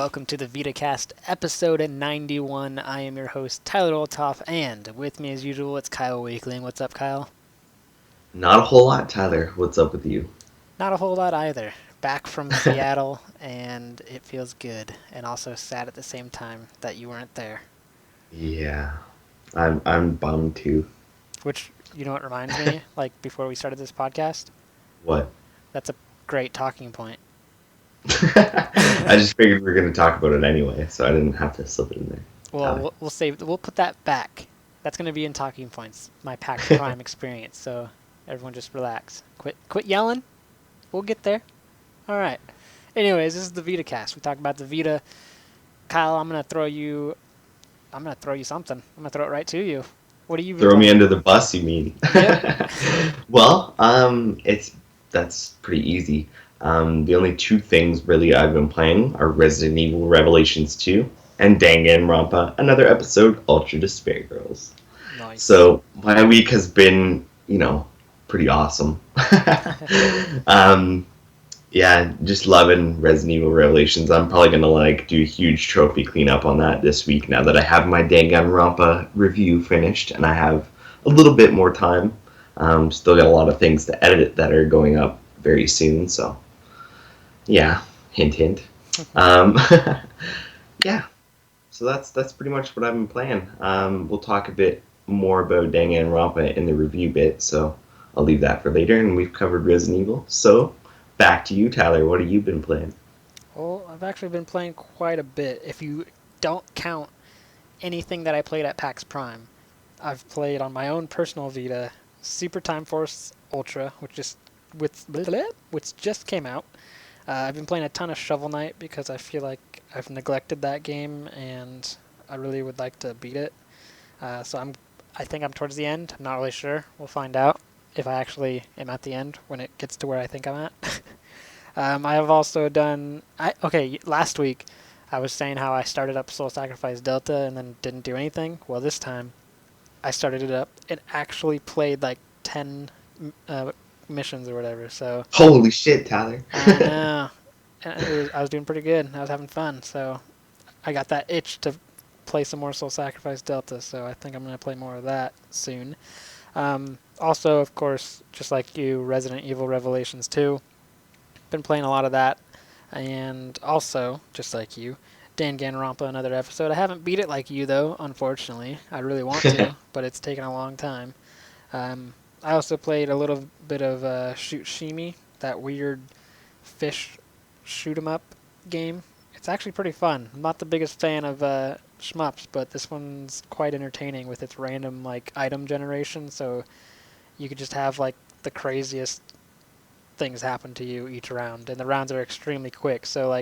welcome to the Vita Cast, episode 91. I am your host, Tyler Oltoff, and with me as usual, it's Kyle Wakeling. What's up, Kyle? Not a whole lot, Tyler. What's up with you? Not a whole lot either. Back from Seattle, and it feels good, and also sad at the same time that you weren't there. Yeah, I'm bummed too. Which, you know what reminds me, like before we started this podcast? What? That's a great talking point. I just figured we were going to talk about it anyway, so I didn't have to slip it in there. Well, Tyler. we'll put that back. That's going to be in talking points, my PAX Prime experience, so everyone just relax. Quit yelling. We'll get there. All right. Anyways, this is the Vita Cast. We talk about the Vita. Kyle, I'm gonna throw you something. I'm gonna throw it right to you. What do you been Throw me playing? under the bus, you mean? Yep. Well, that's pretty easy. The only two things really I've been playing are Resident Evil Revelations 2 and Danganronpa, another episode, Ultra Despair Girls. Nice. So my week has been, pretty awesome. um, Yeah, just loving Resident Evil Revelations. I'm probably gonna do a huge trophy cleanup on that this week now that I have my Danganronpa review finished and I have a little bit more time. Still got a lot of things to edit that are going up very soon, so yeah, hint hint. Um, yeah, so that's pretty much what I've been playing. We'll talk a bit more about Danganronpa in the review bit, so I'll leave that for later. And we've covered Resident Evil, so back to you, Tyler. What have you been playing? Well, I've actually been playing quite a bit. If you don't count anything that I played at PAX Prime, I've played on my own personal Vita Super Time Force Ultra, which just came out. I've been playing a ton of Shovel Knight because I feel like I've neglected that game and I really would like to beat it. I think I'm towards the end. I'm not really sure. We'll find out if I actually am at the end when it gets to where I think I'm at. I have also done. Last week I was saying how I started up Soul Sacrifice Delta and then didn't do anything. Well, this time I started it up and actually played like 10 missions or whatever. So Holy shit, Tyler. I know. I was doing pretty good. I was having fun. So I got that itch to play some more Soul Sacrifice Delta. So I think I'm going to play more of that soon. Also, of course, just like you, Resident Evil Revelations 2. Been playing a lot of that. And also, just like you, Danganronpa, another episode. I haven't beat it like you, though, unfortunately. I really want to, but it's taken a long time. I also played a little bit of Shoot Shimi, that weird fish shoot 'em up game. It's actually pretty fun. I'm not the biggest fan of shmups, but this one's quite entertaining with its random item generation. So you could just have the craziest things happen to you each round, and the rounds are extremely quick. So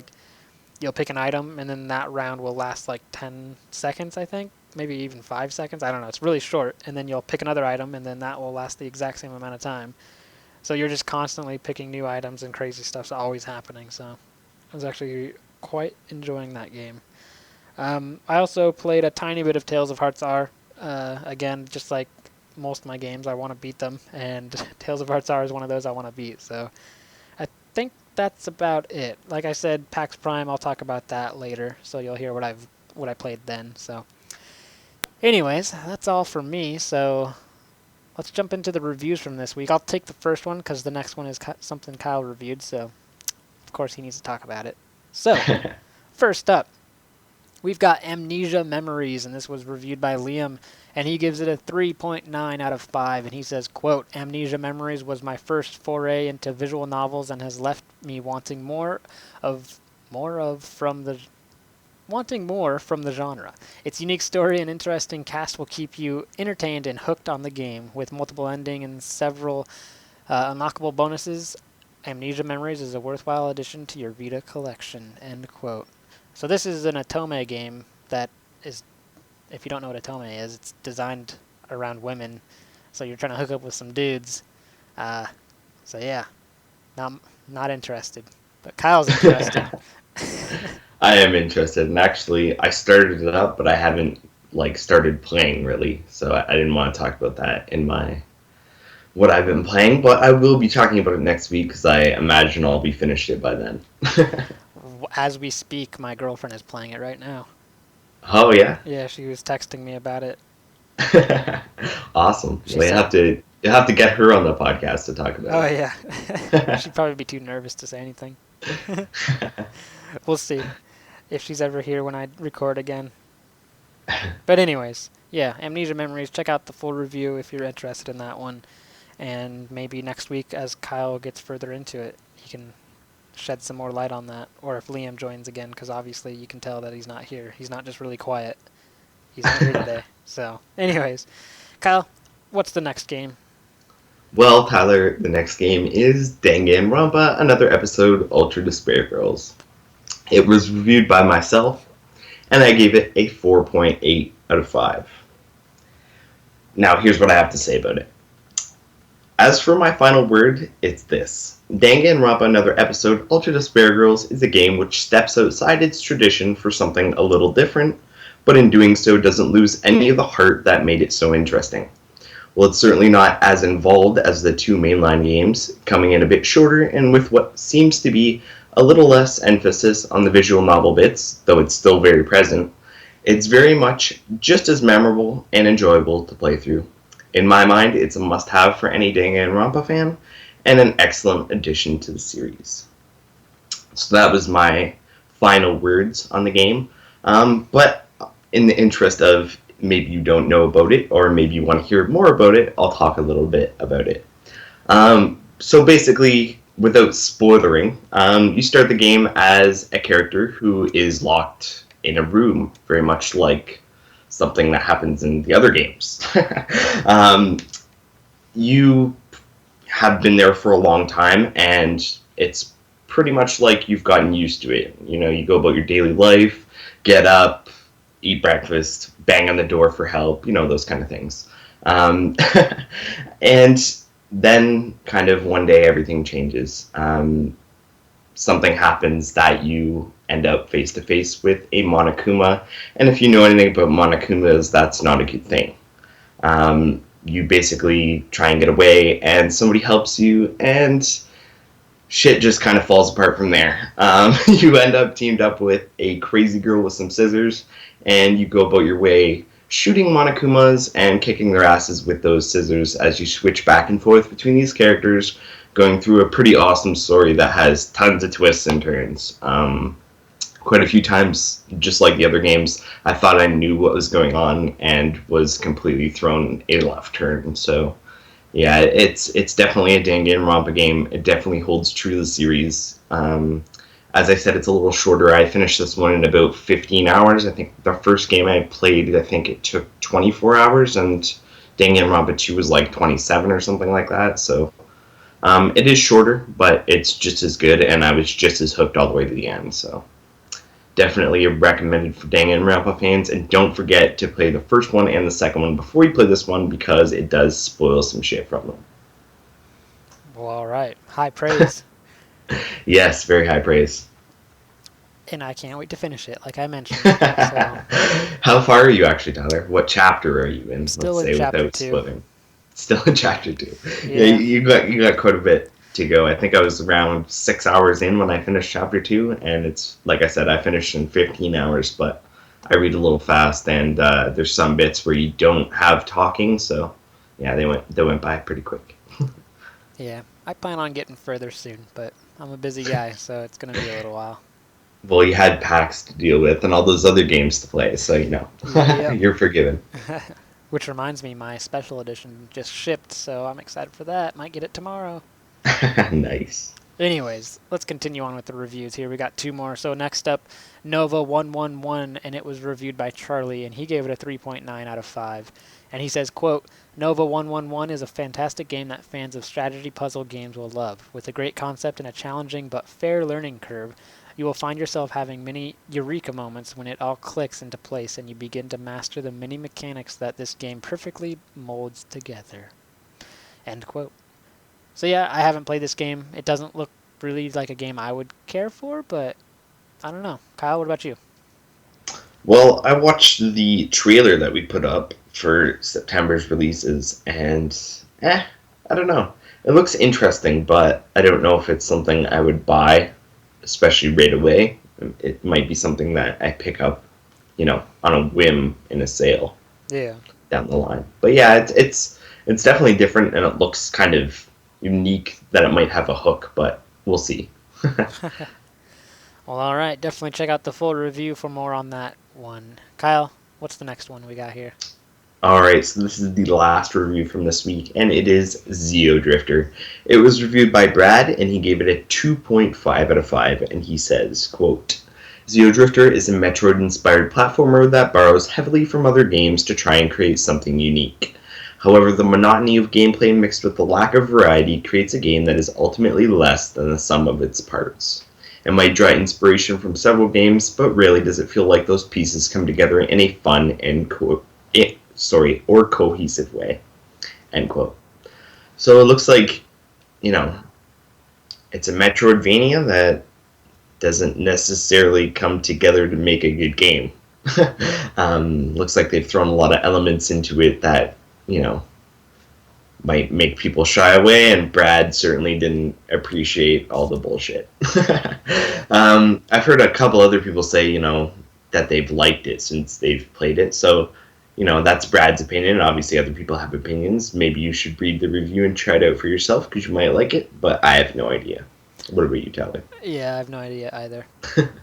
you'll pick an item, and then that round will last 10 seconds, I think, maybe even 5 seconds. I don't know. It's really short, and then you'll pick another item, and then that will last the exact same amount of time. So you're just constantly picking new items, and crazy stuff's always happening. So I was actually quite enjoying that game. I also played a tiny bit of Tales of Hearts R. Again, just like most of my games, I want to beat them, and Tales of Hearts R is one of those I want to beat. So I think that's about it. Like I said, PAX Prime, I'll talk about that later, so you'll hear what I played then. So, anyways, that's all for me. So let's jump into the reviews from this week. I'll take the first one because the next one is something Kyle reviewed, so of course he needs to talk about it. So, first up, we've got Amnesia Memories, and this was reviewed by Liam, and he gives it a 3.9 out of 5, and he says, quote, Amnesia Memories was my first foray into visual novels and has left me wanting more from the genre. Its unique story and interesting cast will keep you entertained and hooked on the game, with multiple ending and several unlockable bonuses. Amnesia Memories is a worthwhile addition to your Vita collection, end quote. So this is an Otome game that is, if you don't know what Otome is, it's designed around women. So you're trying to hook up with some dudes. So yeah, not interested. But Kyle's interested. I am interested, and actually, I started it up, but I haven't started playing really, so I didn't want to talk about that in my what I've been playing. But I will be talking about it next week because I imagine I'll be finished it by then. as we speak, my girlfriend is playing it right now. Oh yeah. Yeah, she was texting me about it. Awesome. She Well, said, you have to get her on the podcast to talk about "Oh it. yeah." She'd probably be too nervous to say anything. We'll see if she's ever here when I record again. But anyways, yeah, Amnesia Memories. Check out the full review if you're interested in that one. And maybe next week, as Kyle gets further into it, he can shed some more light on that. Or if Liam joins again, because obviously you can tell that he's not here. He's not just really quiet. He's not here today. So, anyways, Kyle, what's the next game? Well, Tyler, the next game is Danganronpa, another episode of Ultra Despair Girls. It was reviewed by myself, and I gave it a 4.8 out of 5. Now, here's what I have to say about it. As for my final word, it's this. Danganronpa, another episode of Ultra Despair Girls, is a game which steps outside its tradition for something a little different, but in doing so doesn't lose any of the heart that made it so interesting. Well, it's certainly not as involved as the two mainline games, coming in a bit shorter and with what seems to be a little less emphasis on the visual novel bits, though it's still very present. It's very much just as memorable and enjoyable to play through. In my mind, it's a must-have for any Danganronpa fan, and an excellent addition to the series. So that was my final words on the game. But in the interest of maybe you don't know about it, or maybe you want to hear more about it, I'll talk a little bit about it. So basically, without spoilering, you start the game as a character who is locked in a room, very much like something that happens in the other games. You have been there for a long time, and it's pretty much like you've gotten used to it. You know, you go about your daily life, get up, eat breakfast, bang on the door for help, you know, those kind of things. And then kind of one day everything changes. Something happens that you end up face to face with a Monokuma. And if you know anything about Monokumas, that's not a good thing. You basically try and get away, and somebody helps you, and shit just kind of falls apart from there. You end up teamed up with a crazy girl with some scissors, and you go about your way shooting Monokumas and kicking their asses with those scissors as you switch back and forth between these characters, going through a pretty awesome story that has tons of twists and turns. Quite a few times, just like the other games, I thought I knew what was going on and was completely thrown a left turn. So, yeah, it's definitely a Danganronpa game. It definitely holds true to the series. As I said, it's a little shorter. I finished this one in about 15 hours. I think the first game I played, I think it took 24 hours, and Danganronpa 2 was like 27 or something like that. So it is shorter, but it's just as good, and I was just as hooked all the way to the end. So definitely recommended for Danganronpa fans, and don't forget to play the first one and the second one before you play this one, because it does spoil some shit from them. Well, all right. High praise. Yes, very high praise. And I can't wait to finish it, like I mentioned. So, How far are you actually, Tyler? What chapter are you in? Still Let's in say chapter without 2. spoiling. Still in chapter 2. Yeah. You got quite a bit to go. I think I was around 6 hours in when I finished chapter 2, and it's like I said, I finished in 15 hours, but I read a little fast, and there's some bits where you don't have talking, so yeah, they went by pretty quick. Yeah, I plan on getting further soon, but I'm a busy guy, so it's going to be a little while. Well, you had PAX to deal with and all those other games to play, so you know, Yep. you're forgiven. Which reminds me, my special edition just shipped, so I'm excited for that. Might get it tomorrow. Nice. Anyways, let's continue on with the reviews here. We got two more. So next up, Nova 111, and it was reviewed by Charlie, and he gave it a 3.9 out of 5. And he says, quote, Nova 111 is a fantastic game that fans of strategy puzzle games will love. With a great concept and a challenging but fair learning curve, you will find yourself having many eureka moments when it all clicks into place and you begin to master the many mechanics that this game perfectly molds together. End quote. So yeah, I haven't played this game. It doesn't look really like a game I would care for, but I don't know. Kyle, what about you? Well, I watched the trailer that we put up for September's releases, and I don't know. It looks interesting, but I don't know if it's something I would buy, especially right away. it might be something that I pick up, on a whim in a sale Yeah. down the line. But yeah, it's definitely different, and it looks kind of unique that it might have a hook, but we'll see. Well, all right. Definitely check out the full review for more on that one. Kyle, what's the next one we got here? All right, so this is the last review from this week, and it is Drifter. It was reviewed by Brad, and he gave it a 2.5 out of 5, and he says, quote, Drifter is a Metroid-inspired platformer that borrows heavily from other games to try and create something unique. However, the monotony of gameplay mixed with the lack of variety creates a game that is ultimately less than the sum of its parts. It might draw inspiration from several games, but rarely does it feel like those pieces come together in a fun and or cohesive way, end quote. So it looks like, you know, it's a Metroidvania that doesn't necessarily come together to make a good game. Looks like they've thrown a lot of elements into it that, might make people shy away, and Brad certainly didn't appreciate all the bullshit. I've heard a couple other people say, that they've liked it since they've played it, so that's Brad's opinion. Obviously, other people have opinions. Maybe you should read the review and try it out for yourself because you might like it, but I have no idea. What about you, Tyler? Yeah, I have no idea either.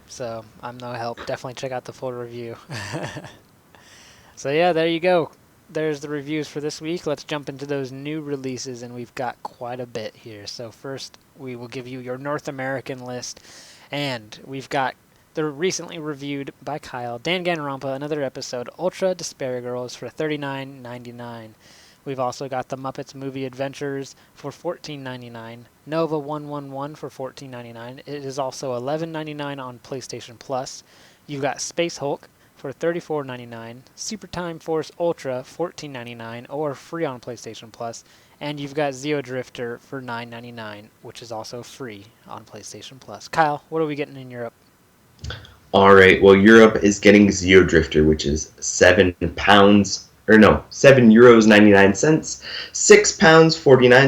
So I'm no help. Definitely check out the full review. So yeah, there you go. There's the reviews for this week. Let's jump into those new releases, and we've got quite a bit here. So first, we will give you your North American list, and we've got the recently reviewed by Kyle, Danganronpa, another episode, Ultra Despair Girls for $39.99. We've also got the Muppets Movie Adventures for $14.99, Nova 111 for $14.99. It is also $11.99 on PlayStation Plus. You've got Space Hulk for $34.99, Super Time Force Ultra $14.99 or free on PlayStation Plus, and you've got Drifter for $9.99, which is also free on PlayStation Plus. Kyle, what are we getting in Europe? All right. Well, Europe is getting Drifter, which is £7, or no, €7 99, £6 49,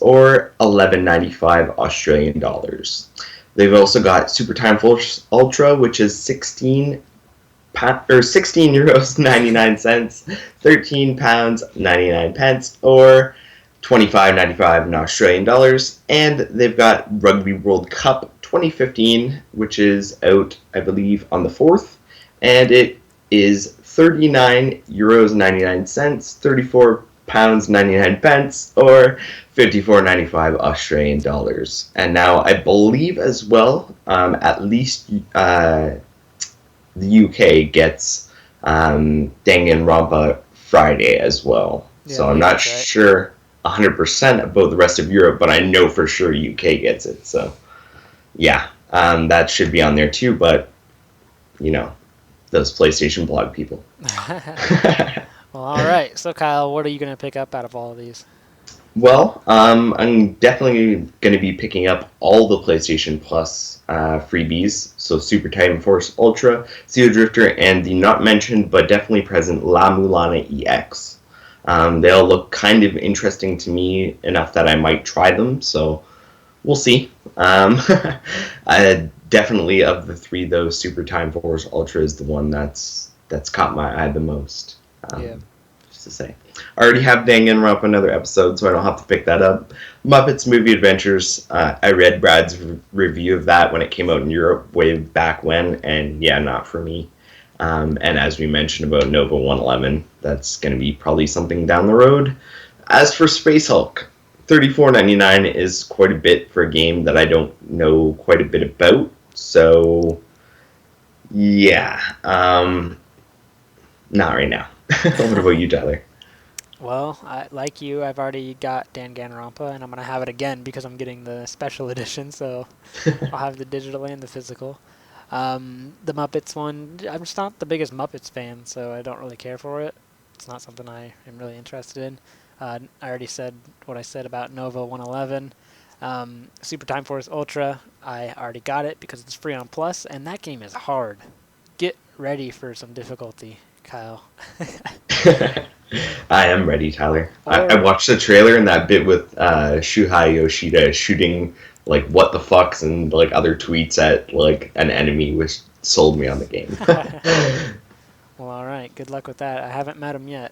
or 11.95 Australian dollars. They've also got Super Time Force Ultra, which is €16 99, £13 99, or 25.95 in Australian dollars, and they've got Rugby World Cup 2015, which is out, I believe, on the 4th, and it is €39 99, £34 99, or 54.95 Australian dollars. And now I believe as well, at least the UK gets Danganronpa Friday as well. Yeah, so I'm not sure 100% about the rest of Europe, but I know for sure UK gets it. So yeah, that should be on there too. But those PlayStation blog people. Well, all right. So Kyle, what are you going to pick up out of all of these? Well, I'm definitely going to be picking up all the PlayStation Plus freebies. So Super Titan Force Ultra, Drifter, and the not mentioned but definitely present La Mulana EX. They all look kind of interesting to me enough that I might try them. So we'll see. I definitely, of the three, though, Super Time Force Ultra is the one that's caught my eye the most. Yeah. Just to say. I already have Danganronpa another episode, so I don't have to pick that up. Muppets Movie Adventures, I read Brad's review of that when it came out in Europe way back when, and yeah, not for me. And as we mentioned about Nova 111, that's going to be probably something down the road. As for Space Hulk, $34.99 is quite a bit for a game that I don't know quite a bit about. So, yeah, not right now. What about you, Tyler? Well, like you, I've already got Danganronpa, and I'm going to have it again because I'm getting the special edition, so I'll have the digital and the physical. The Muppets one, I'm just not the biggest Muppets fan, so I don't really care for it. It's not something I am really interested in. I already said what I said about Nova 111. Super Time Force Ultra, I already got it because it's free on Plus, and that game is hard. Get ready for some difficulty, Kyle. I am ready, Tyler. I Or watched the trailer and that bit with Shuhei Yoshida shooting like what the fucks and like other tweets at like an enemy, which sold me on the game. well, all right. Good luck with that. I haven't met him yet,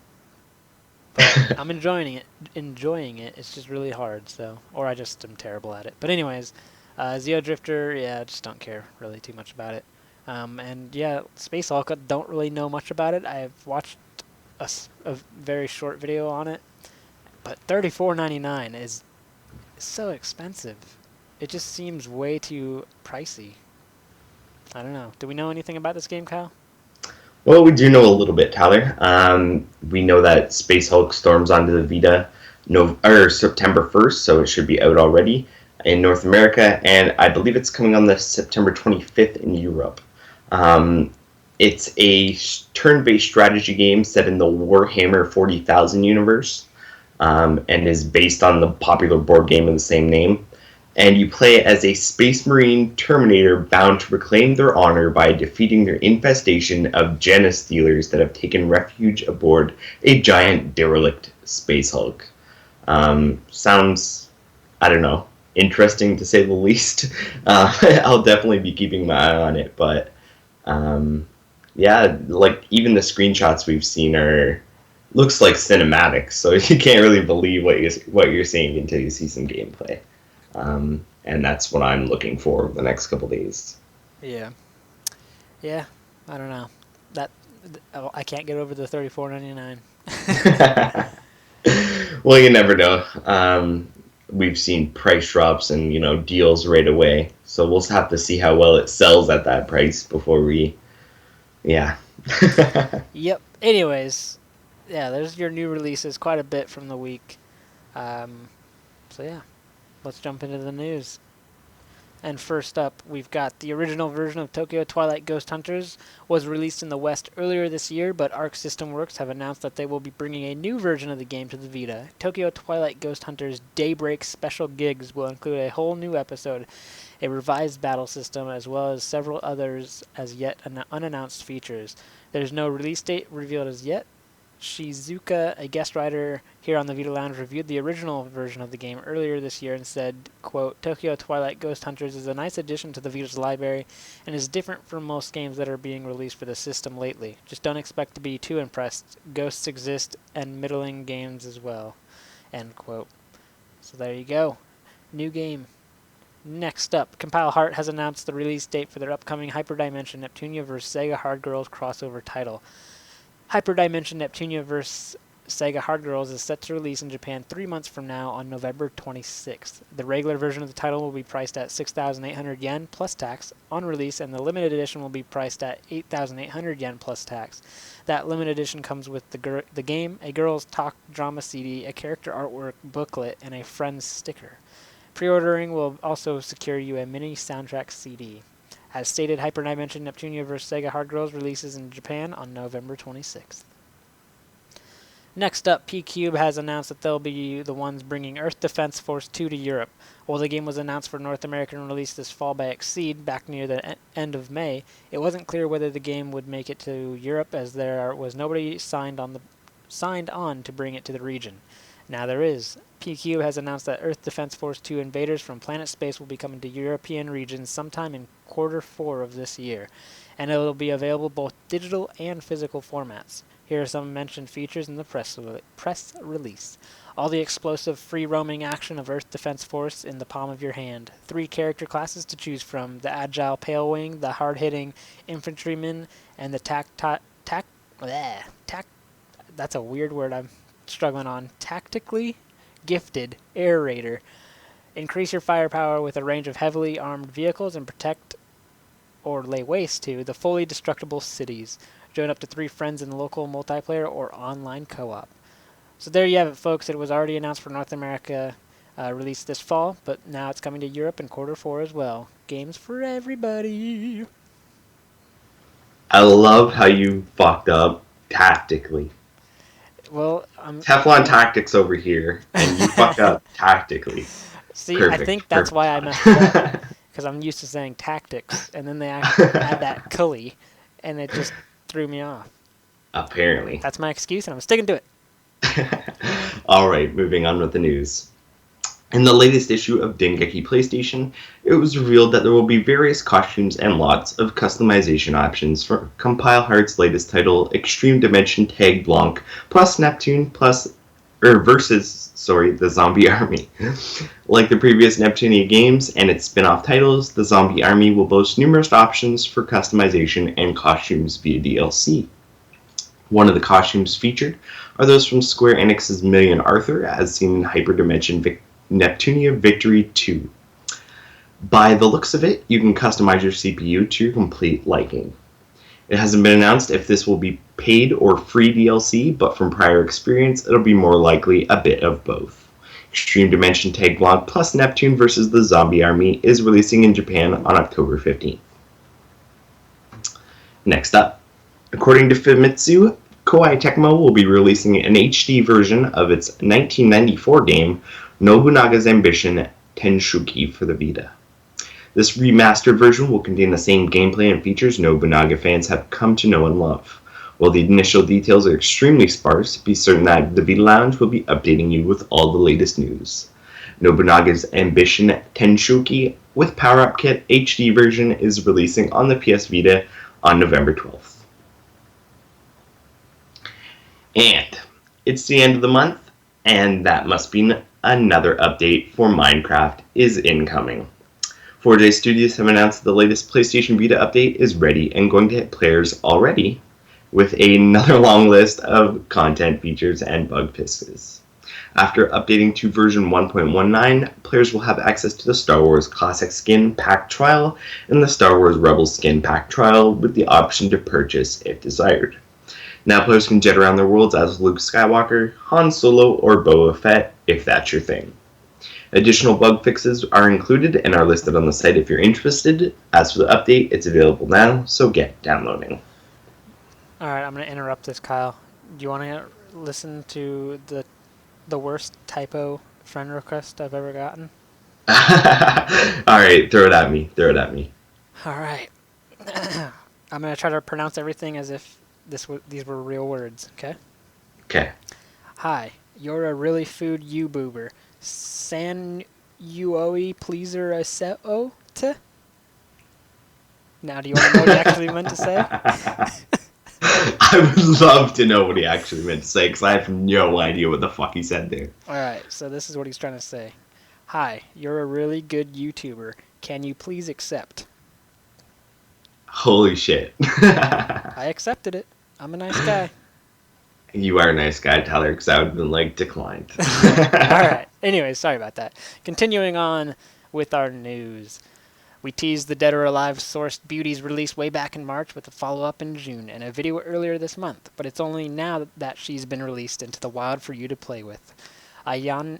but I'm enjoying it. Enjoying it. It's just really hard. So, or I just am terrible at it. But anyways, Zeo Drifter. Yeah, I just don't care really too much about it. And yeah, Space Hulk. I don't really know much about it. I've watched a very short video on it, but $34.99 is so expensive. It just seems way too pricey. I don't know. Do we know anything about this game, Kyle? Well, we do know a little bit, Tyler. We know that Space Hulk storms onto the Vita September 1st, so it should be out already in North America, and I believe it's coming on the September 25th in Europe. Um, it's a turn-based strategy game set in the Warhammer 40,000 universe, and is based on the popular board game of the same name. And you play as a Space Marine Terminator bound to reclaim their honor by defeating their infestation of Janus stealers that have taken refuge aboard a giant derelict Space Hulk. Sounds, I don't know, interesting to say the least. I'll definitely be keeping my eye on it, but yeah, like even the screenshots we've seen are looks like cinematics, so you can't really believe what you're seeing until you see some gameplay. And that's what I'm looking for over the next couple days. Yeah. Yeah. I don't know. That I can't get over the 34.99. Well, you never know. We've seen price drops and deals right away, so we'll have to see how well it sells at that price before we, yeah. Yep. Anyways, yeah, there's your new releases, quite a bit from the week. Um, so yeah, let's jump into the news. And first up, we've got the original version of Tokyo Twilight Ghost Hunters was released in the West earlier this year, but Arc System Works have announced that they will be bringing a new version of the game to the Vita. Tokyo Twilight Ghost Hunters Daybreak Special Gigs will include a whole new episode, a revised battle system, as well as several others as yet unannounced features. There's no release date revealed as yet. Shizuka, a guest writer here on the Vita Lounge, reviewed the original version of the game earlier this year and said, quote, Tokyo Twilight Ghost Hunters is a nice addition to the Vita's library and is different from most games that are being released for the system lately. Just don't expect to be too impressed. Ghosts exist and middling games as well. End quote. So there you go. New game. Next up, Compile Heart has announced the release date for their upcoming Hyperdimension Neptunia vs. Sega Hard Girls crossover title. Hyperdimension Neptunia vs. Sega Hard Girls is set to release in Japan 3 months from now on November 26th. The regular version of the title will be priced at 6,800 yen plus tax on release, and the limited edition will be priced at 8,800 yen plus tax. That limited edition comes with the game, a girls' talk drama CD, a character artwork booklet, and a friends sticker. Pre-ordering will also secure you a mini soundtrack CD. As stated, Hyperdimension Neptunia vs. Sega Hard Girls releases in Japan on November 26th. Next up, P-Cube has announced that they'll be the ones bringing Earth Defense Force 2 to Europe. While the game was announced for North American release this fall by Exceed back near the end of May, it wasn't clear whether the game would make it to Europe, as there was nobody signed on to bring it to the region. Now there is. PQ has announced that Earth Defense Force 2 invaders from planet space will be coming to European regions sometime in Q4 of this year, and it will be available both digital and physical formats. Here are some mentioned features in the press release. All the explosive free-roaming action of Earth Defense Force in the palm of your hand. 3 character classes to choose from: the Agile Pale Wing, the hard-hitting Infantryman, and the that's a weird word I'm struggling on. Tactically Gifted Air Raider. Increase your firepower with a range of heavily armed vehicles and protect or lay waste to the fully destructible cities. Join up to 3 friends in local multiplayer or online co-op. So there you have it, folks. It was already announced for North America, released this fall, but now it's coming to Europe in Q4 as well. Games for everybody. I love how you fucked up tactically. Well, Teflon tactics over here, and you fucked up tactically. See, Perfect, I think that's why I messed up, because I'm used to saying tactics, and then they add that cully, and it just threw me off. Apparently. That's my excuse, and I'm sticking to it. Alright, moving on with the news. In the latest issue of Dengeki PlayStation, it was revealed that there will be various costumes and lots of customization options for Compile Heart's latest title, Extreme Dimension Tag Blanc, plus Neptune versus the Zombie Army. Like the previous Neptunia games and its spin-off titles, the Zombie Army will boast numerous options for customization and costumes via DLC. One of the costumes featured are those from Square Enix's Million Arthur, as seen in Hyperdimension Neptunia Victory 2. By the looks of it, you can customize your CPU to your complete liking. It hasn't been announced if this will be paid or free DLC, but from prior experience, it'll be more likely a bit of both. Extreme Dimension Tag Blanc plus Neptune versus the Zombie Army is releasing in Japan on October 15th. Next up, according to Famitsu, Koei Tecmo will be releasing an HD version of its 1994 game, Nobunaga's Ambition Tenshuki for the Vita. This remastered version will contain the same gameplay and features Nobunaga fans have come to know and love. While the initial details are extremely sparse, be certain that the Vita Lounge will be updating you with all the latest news. Nobunaga's Ambition Tenshuki with Power Up Kit HD version is releasing on the PS Vita on November 12th. And it's the end of the month, and that must mean another update for Minecraft is incoming. 4J Studios have announced that the latest PlayStation Vita update is ready and going to hit players already, with another long list of content, features, and bug fixes. After updating to version 1.19, players will have access to the Star Wars Classic Skin Pack Trial and the Star Wars Rebels Skin Pack Trial with the option to purchase if desired. Now players can jet around their worlds as Luke Skywalker, Han Solo, or Boba Fett if that's your thing. Additional bug fixes are included and are listed on the site if you're interested. As for the update, it's available now, so get downloading. Alright, I'm going to interrupt this, Kyle. Do you want to listen to the worst typo friend request I've ever gotten? Alright, throw it at me. Alright. I'm going to try to pronounce everything as if these were real words, okay? Okay. Hi, you're a really food you-boober. San Uoi pleaser a seo t? Now, do you want to know what he actually meant to say? I would love to know what he actually meant to say, because I have no idea what the fuck he said there. Alright, so this is what he's trying to say. Hi, you're a really good YouTuber. Can you please accept? Holy shit. I accepted it. I'm a nice guy. You are a nice guy, Tyler, because I would have been declined. Alright, anyway, sorry about that. Continuing on with our news. We teased the Dead or Alive sourced beauties release way back in March with a follow-up in June and a video earlier this month, but it's only now that she's been released into the wild for you to play with. Ayan,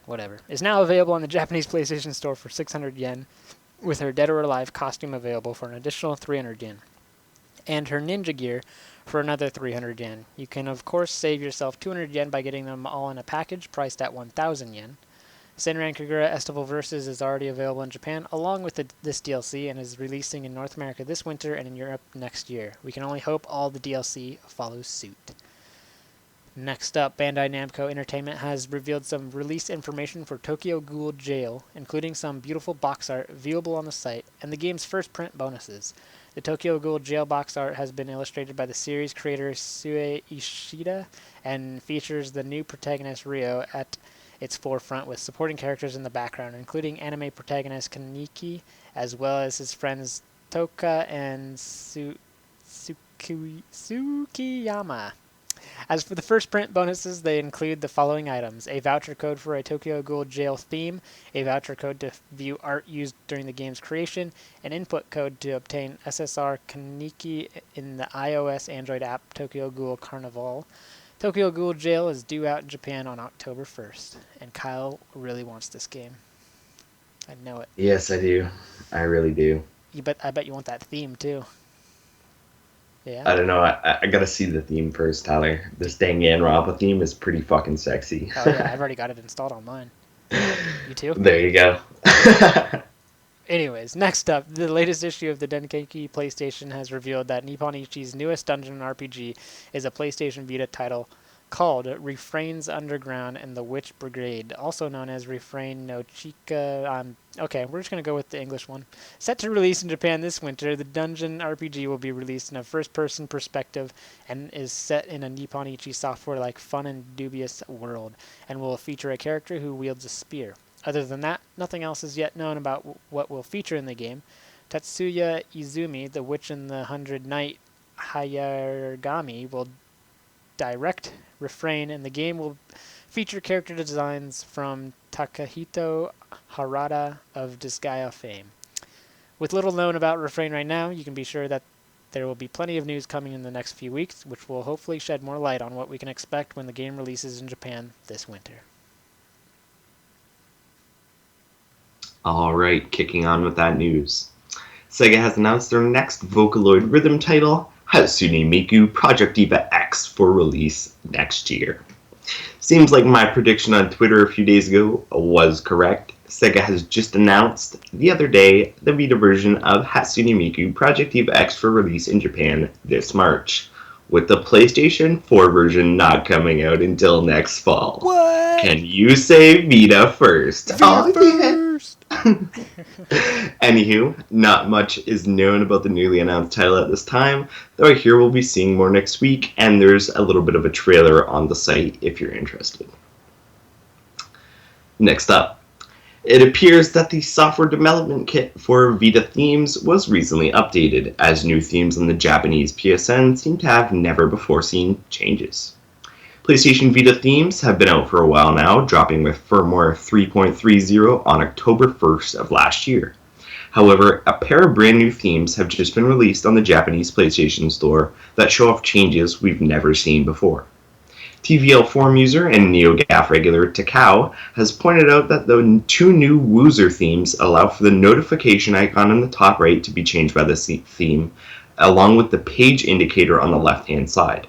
whatever, is now available on the Japanese PlayStation Store for 600 yen, with her Dead or Alive costume available for an additional 300 yen, and her ninja gear for another 300 yen. You can, of course, save yourself 200 yen by getting them all in a package priced at 1,000 yen. Senran Kagura Estival Versus is already available in Japan, along with this DLC, and is releasing in North America this winter and in Europe next year. We can only hope all the DLC follows suit. Next up, Bandai Namco Entertainment has revealed some release information for Tokyo Ghoul Jail, including some beautiful box art viewable on the site, and the game's first print bonuses. The Tokyo Ghoul Jail box art has been illustrated by the series creator Sue Ishida, and features the new protagonist Ryo at its forefront with supporting characters in the background, including anime protagonist Kaneki, as well as his friends Toka and Tsukiyama. As for the first print bonuses, they include the following items: a voucher code for a Tokyo Ghoul Jail theme, a voucher code to view art used during the game's creation, an input code to obtain SSR Kaneki in the iOS Android app Tokyo Ghoul Carnival. Tokyo Ghoul Jail is due out in Japan on October 1st, and Kyle really wants this game. I know it. Yes, I do. I really do. I bet you want that theme, too. Yeah? I don't know. I gotta see the theme first, Tyler. This Danganronpa theme is pretty fucking sexy. Oh, yeah, I've already got it installed on mine. You too? There you go. Anyways, next up, the latest issue of the Dengeki PlayStation has revealed that Nippon Ichi's newest dungeon RPG is a PlayStation Vita title called Refrains Underground and the Witch Brigade, also known as Refrain no Chika. Okay, we're just going to go with the English one. Set to release in Japan this winter, the dungeon RPG will be released in a first-person perspective and is set in a Nippon Ichi software-like fun and dubious world, and will feature a character who wields a spear. Other than that, nothing else is yet known about what will feature in the game. Tatsuya Izumi, the Witch in the Hundred Knight Hayagami, will direct Refrain, and the game will feature character designs from Takahito Harada of Disgaea fame. With little known about Refrain right now, you can be sure that there will be plenty of news coming in the next few weeks, which will hopefully shed more light on what we can expect when the game releases in Japan this winter. All right, kicking on with that news. Sega has announced their next Vocaloid rhythm title, Hatsune Miku Project Diva X, for release next year. Seems like my prediction on Twitter a few days ago was correct. Sega has just announced the other day the Vita version of Hatsune Miku Project Diva X for release in Japan this March, with the PlayStation 4 version not coming out until next fall. What? Can you say Vita first? Vita first! Anywho, not much is known about the newly announced title at this time, though I hear we'll be seeing more next week, and there's a little bit of a trailer on the site if you're interested. Next up, it appears that the software development kit for Vita themes was recently updated, as new themes on the Japanese PSN seem to have never before seen changes. PlayStation Vita themes have been out for a while now, dropping with firmware 3.30 on October 1st of last year. However, a pair of brand new themes have just been released on the Japanese PlayStation Store that show off changes we've never seen before. TVL4 user and NeoGAF regular Takao has pointed out that the two new Woozer themes allow for the notification icon in the top right to be changed by the theme, along with the page indicator on the left-hand side.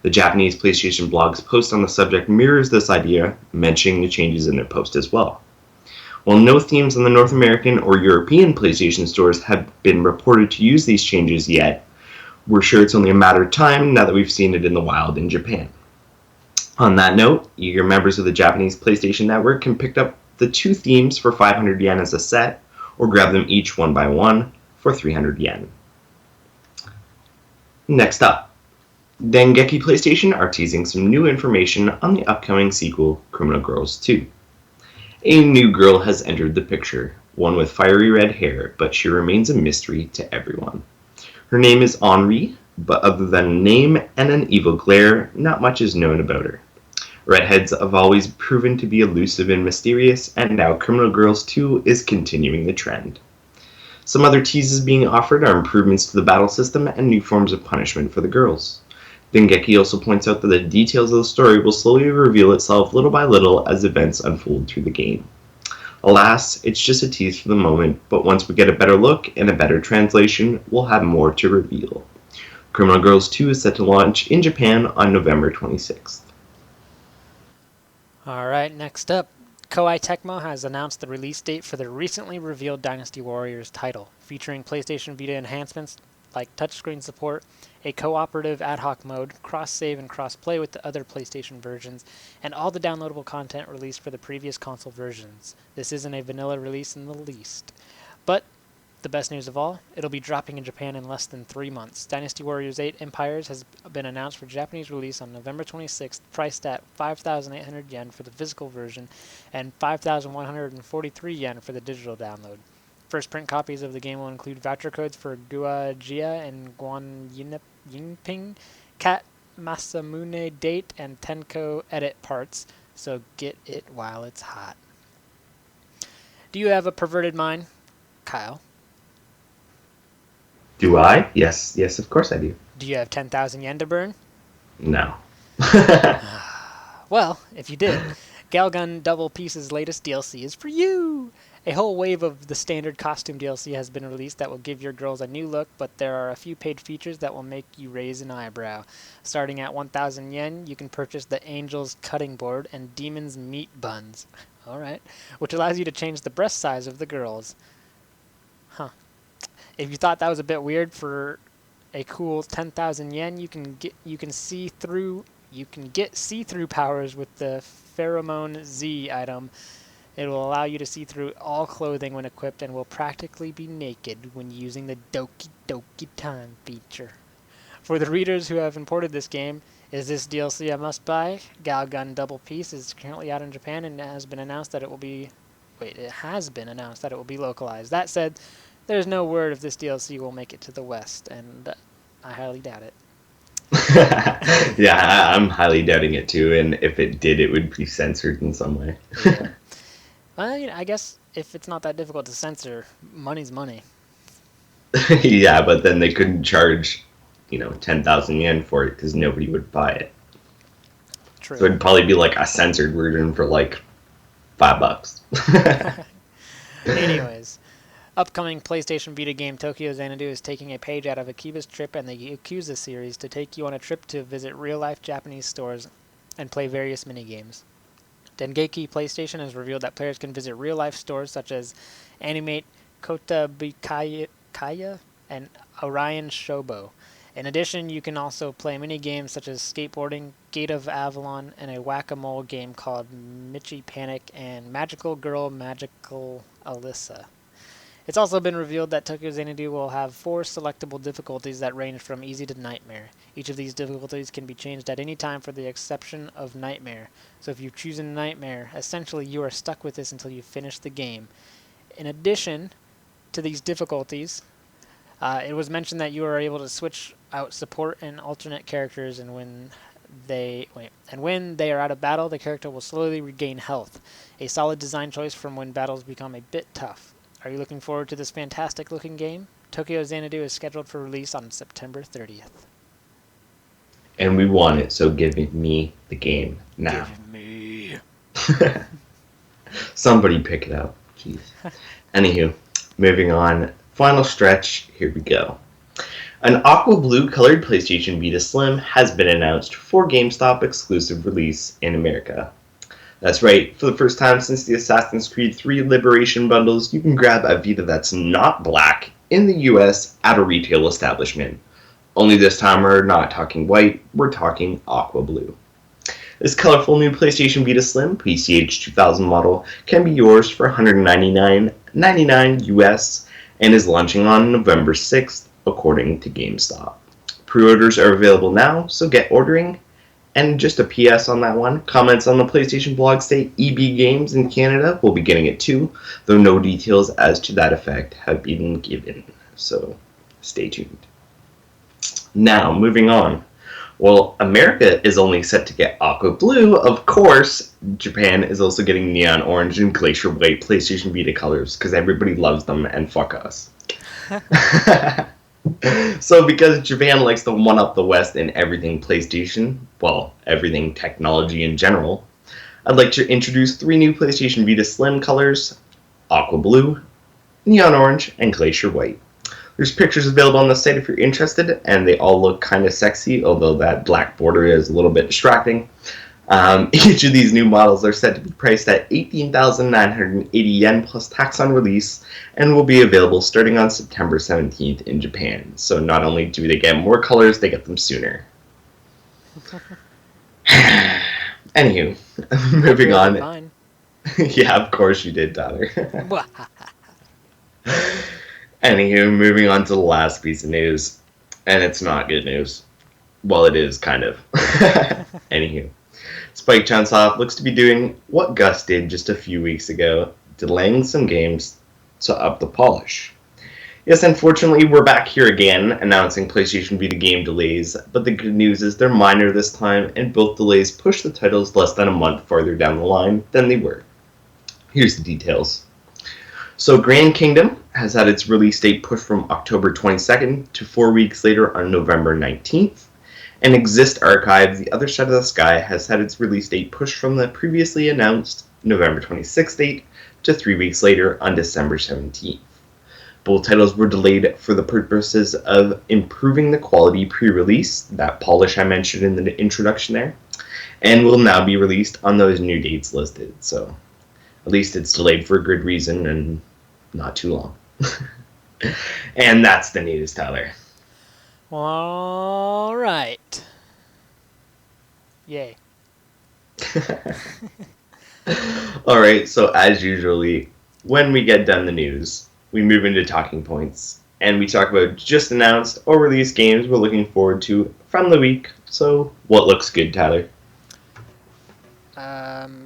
The Japanese PlayStation blog's post on the subject mirrors this idea, mentioning the changes in their post as well. While no themes on the North American or European PlayStation stores have been reported to use these changes yet, we're sure it's only a matter of time now that we've seen it in the wild in Japan. On that note, eager members of the Japanese PlayStation Network can pick up the two themes for 500 yen as a set, or grab them each one by one for 300 yen. Next up, Dengeki PlayStation are teasing some new information on the upcoming sequel, Criminal Girls 2. A new girl has entered the picture, one with fiery red hair, but she remains a mystery to everyone. Her name is Henri, but other than a name and an evil glare, not much is known about her. Redheads have always proven to be elusive and mysterious, and now Criminal Girls 2 is continuing the trend. Some other teases being offered are improvements to the battle system and new forms of punishment for the girls. Dengeki also points out that the details of the story will slowly reveal itself little by little as events unfold through the game. Alas, it's just a tease for the moment, but once we get a better look and a better translation, we'll have more to reveal. Criminal Girls 2 is set to launch in Japan on November 26th. Alright, next up. Koei Tecmo has announced the release date for the recently revealed Dynasty Warriors title, featuring PlayStation Vita enhancements like touchscreen support, a cooperative ad hoc mode, cross-save and cross-play with the other PlayStation versions, and all the downloadable content released for the previous console versions. This isn't a vanilla release in the least. But the best news of all, it'll be dropping in Japan in less than 3 months. Dynasty Warriors 8 Empires has been announced for Japanese release on November 26th, priced at 5,800 yen for the physical version and 5,143 yen for the digital download. First print copies of the game will include voucher codes for Gua Jia and Guan Yinping, Cat Masamune Date, and Tenko edit parts, so get it while it's hot. Do you have a perverted mind, Kyle? Do I? Yes, of course I do. Do you have 10,000 yen to burn? No. Well, if you did, Galgun Double Piece's latest DLC is for you! A whole wave of the standard costume DLC has been released that will give your girls a new look, but there are a few paid features that will make you raise an eyebrow. Starting at 1,000 yen, you can purchase the Angel's Cutting Board and Demon's Meat Buns. Alright. Which allows you to change the breast size of the girls. If you thought that was a bit weird, for a cool 10,000 yen, you can get see-through powers with the Pheromone Z item. It will allow you to see through all clothing when equipped and will practically be naked when using the Doki Doki Time feature. For the readers who have imported this game, is this DLC a must-buy? Galgun Double Piece is currently out in Japan and has been announced that it will be... Wait, it has been announced that it will be localized. That said, there's no word if this DLC will make it to the West, and I highly doubt it. Yeah, I'm highly doubting it too, and if it did, it would be censored in some way. Yeah. Well, I guess if it's not that difficult to censor, money's money. Yeah, but then they couldn't charge, 10,000 yen for it because nobody would buy it. True. So it'd probably be like a censored version for like $5. Anyways, upcoming PlayStation Vita game Tokyo Xanadu is taking a page out of Akiba's Trip and the Yakuza series to take you on a trip to visit real-life Japanese stores and play various minigames. Dengeki PlayStation has revealed that players can visit real-life stores such as Animate Kotabukaya and Orion Shobo. In addition, you can also play mini-games such as skateboarding, Gate of Avalon, and a whack-a-mole game called Michi Panic and Magical Girl Magical Alyssa. It's also been revealed that Tokyo Xanadu will have 4 selectable difficulties that range from easy to nightmare. Each of these difficulties can be changed at any time for the exception of nightmare. So if you choose a nightmare, essentially you are stuck with this until you finish the game. In addition to these difficulties, it was mentioned that you are able to switch out support and alternate characters, and when they are out of battle, the character will slowly regain health. A solid design choice from when battles become a bit tough. Are you looking forward to this fantastic looking game? Tokyo Xanadu is scheduled for release on September 30th. And we want it, so give me the game now. Give me. Somebody pick it up. Jeez. Anywho, moving on. Final stretch, here we go. An aqua blue colored PlayStation Vita Slim has been announced for GameStop exclusive release in America. That's right, for the first time since the Assassin's Creed 3 Liberation bundles, you can grab a Vita that's not black in the US at a retail establishment. Only this time we're not talking white, we're talking aqua blue. This colorful new PlayStation Vita Slim PCH 2000 model can be yours for $199.99 US and is launching on November 6th, according to GameStop. Pre-orders are available now, so get ordering. And just a PS on that one, comments on the PlayStation blog state EB Games in Canada will be getting it too, though no details as to that effect have been given, so stay tuned. Now, moving on. Well, America is only set to get aqua blue. Of course, Japan is also getting neon orange and glacier white PlayStation Vita colors because everybody loves them and fuck us. So because Japan likes to one-up the West in everything PlayStation, well, everything technology in general, I'd like to introduce 3 new PlayStation Vita Slim colors: aqua blue, neon orange, and glacier white. There's pictures available on the site if you're interested, and they all look kind of sexy, although that black border is a little bit distracting. Each of these new models are set to be priced at 18,980 yen plus tax on release, and will be available starting on September 17th in Japan. So not only do they get more colors, they get them sooner. Anywho, moving on. Yeah, of course you did, Tyler. Anywho, moving on to the last piece of news. And it's not good news. Well, it is, kind of. Anywho. Spike Chunsoft looks to be doing what Gus did just a few weeks ago, delaying some games to up the polish. Yes, unfortunately, we're back here again, announcing PlayStation Vita game delays, but the good news is they're minor this time, and both delays push the titles less than a month farther down the line than they were. Here's the details. So Grand Kingdom has had its release date pushed from October 22nd to 4 weeks later on November 19th. And Exist Archive, The Other Side of the Sky, has had its release date pushed from the previously announced November 26th date to 3 weeks later on December 17th. Both titles were delayed for the purposes of improving the quality pre-release, that polish I mentioned in the introduction there, and will now be released on those new dates listed. So at least it's delayed for a good reason and not too long. And that's the news, Tyler. All right. Yay. All right, so as usually, when we get done the news, we move into talking points, and we talk about just announced or released games we're looking forward to from the week. So, what looks good, Tyler?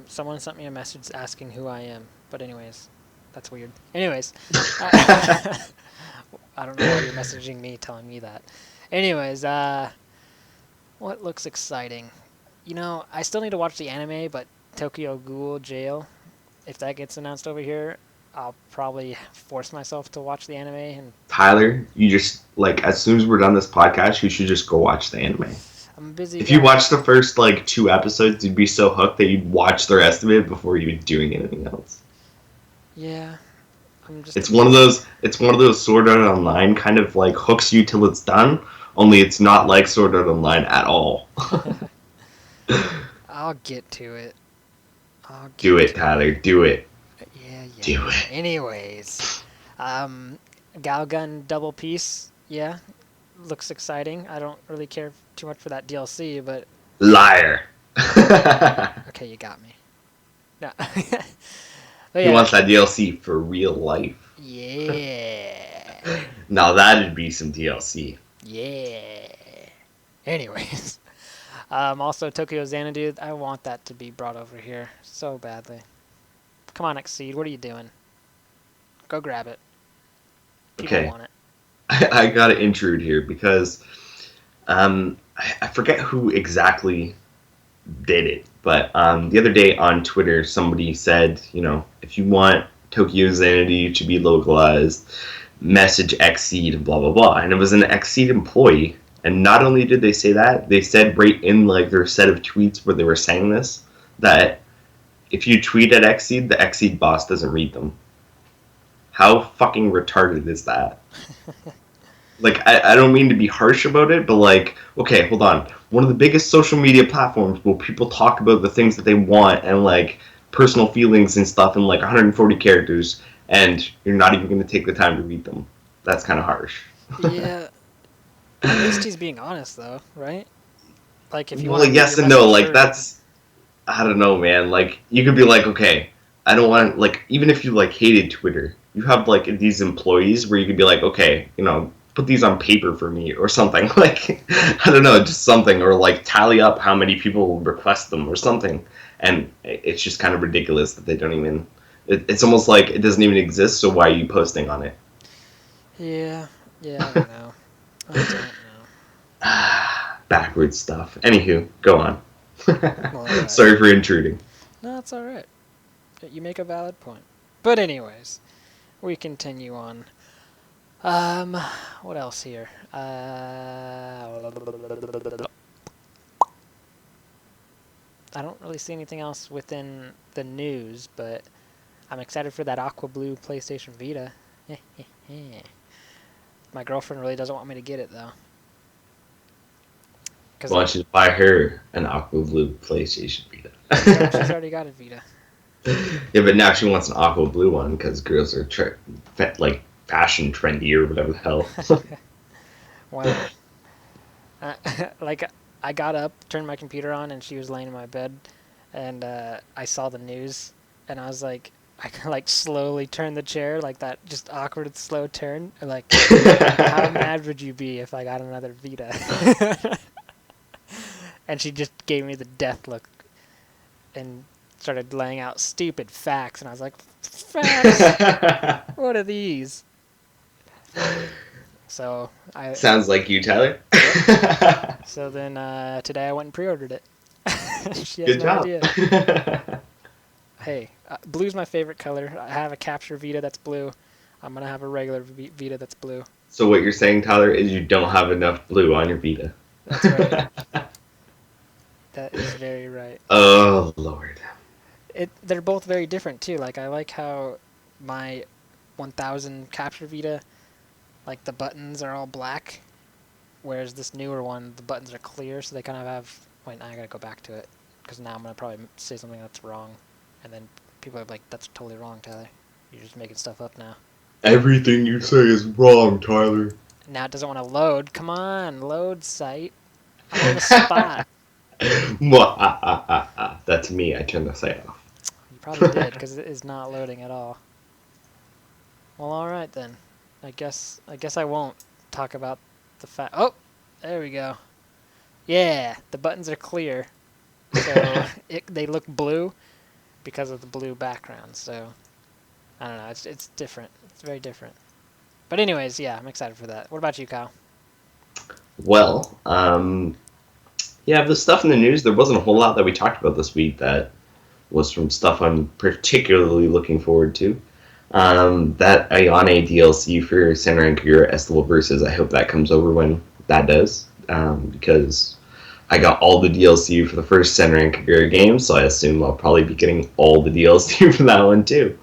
Someone sent me a message asking who I am, but anyways, that's weird. Anyways, I don't know why you're messaging me telling me that. Anyways, what looks exciting? I still need to watch the anime, but Tokyo Ghoul Jail, if that gets announced over here, I'll probably force myself to watch the anime. And Tyler, you just like as soon as we're done this podcast, you should just go watch the anime. I'm a busy If you guy. watch the first like 2 episodes, you'd be so hooked that you'd watch the rest of it before even doing anything else. Yeah, I'm just a It's one of busy. those. It's one of those Sword Art Online kind of like hooks you till it's done. Only it's not like Sword Art Online at all. I'll get to it. I'll Do get it, to Tyler. it. Do it. Yeah. Do it. Anyways, um, Galgun double piece. Yeah, looks exciting. I don't really care too much for that DLC, but Liar. okay, you got me. No. But He yeah, wants that DLC for real life. yeah, Now that'd be some DLC. yeah. Anyways, also Tokyo Xanadu. I want that to be brought over here so badly. Come on, Exceed. What are you doing? Go grab it. People Okay, want it. I gotta intrude here because I forget who exactly did it, but the other day on Twitter, somebody said, if you want Tokyo's Xanadu to be localized, message Xseed, blah blah blah, and it was an Xseed employee. And not only did they say that, they said right in like their set of tweets where they were saying this that if you tweet at Xseed, the Xseed boss doesn't read them. How fucking retarded is that? Like I don't mean to be harsh about it, but like, okay, hold on. One of the biggest social media platforms where people talk about the things that they want and like personal feelings and stuff in like 140 characters, and you're not even going to take the time to read them. That's kind of harsh. Yeah, at least he's being honest, though, right? Like, if you want Well, to read yes your and no. message Like heard, that's I don't know, man. Like you could be like, okay, I don't want like even if you like hated Twitter, you have like these employees where you could be like, okay, put these on paper for me or something. Like I don't know, just something or like tally up how many people will request them or something. And it's just kind of ridiculous that they don't even. It's almost like it doesn't even exist. So why are you posting on it? yeah, I don't know. I don't know. Backwards stuff. Anywho, go on. All right. Sorry for intruding. No, it's all right. You make a valid point. But anyways, we continue on. What else here? I don't really see anything else within the news, but I'm excited for that aqua blue PlayStation Vita. My girlfriend really doesn't want me to get it though, because Why don't you buy her an aqua blue PlayStation she's Vita? already got a Vita. Yeah, but now she wants an aqua blue one because girls are like fashion trendy or whatever the hell. Well, like I got up, turned my computer on, and she was laying in my bed, and I saw the news, and I was like, I like slowly turned the chair, like that just awkward slow turn, and like, how mad would you be if I got another Vita? And she just gave me the death look and started laying out stupid facts, and I was like, facts? What are these? So I, Sounds like you, Tyler. yep. So then today I went and pre-ordered it. She has Good no job. idea. Hey, blue's my favorite color. I have a capture Vita that's blue. I'm gonna have a regular Vita that's blue. So what you're saying, Tyler, is you don't have enough blue on your Vita. That's right. That is very right. Oh Lord. They're both very different too. Like I like how my 1000 capture Vita, like the buttons are all black, whereas this newer one, the buttons are clear, so they kind of have. Wait, I gotta go back to it because now I'm gonna probably say something that's wrong, and then people are like, "That's totally wrong, Tyler. You're just making stuff up now." Everything you say is wrong, Tyler. Now it doesn't want to load. Come on, load site. I'm on the spot. That's me. I turned the site off. You probably did because it is not loading at all. Well, all right then. I guess I won't talk about the fact. Oh, there we go. Yeah, the buttons are clear, so they look blue because of the blue background. So I don't know. It's different. It's very different. But anyways, yeah, I'm excited for that. What about you, Kyle? Well, yeah, the stuff in the news, there wasn't a whole lot that we talked about this week that was from stuff I'm particularly looking forward to. That Ayane DLC for Senran Kagura Estival Versus, I hope that comes over when that does, because I got all the DLC for the first Senran Kagura game, so I assume I'll probably be getting all the DLC for that one too.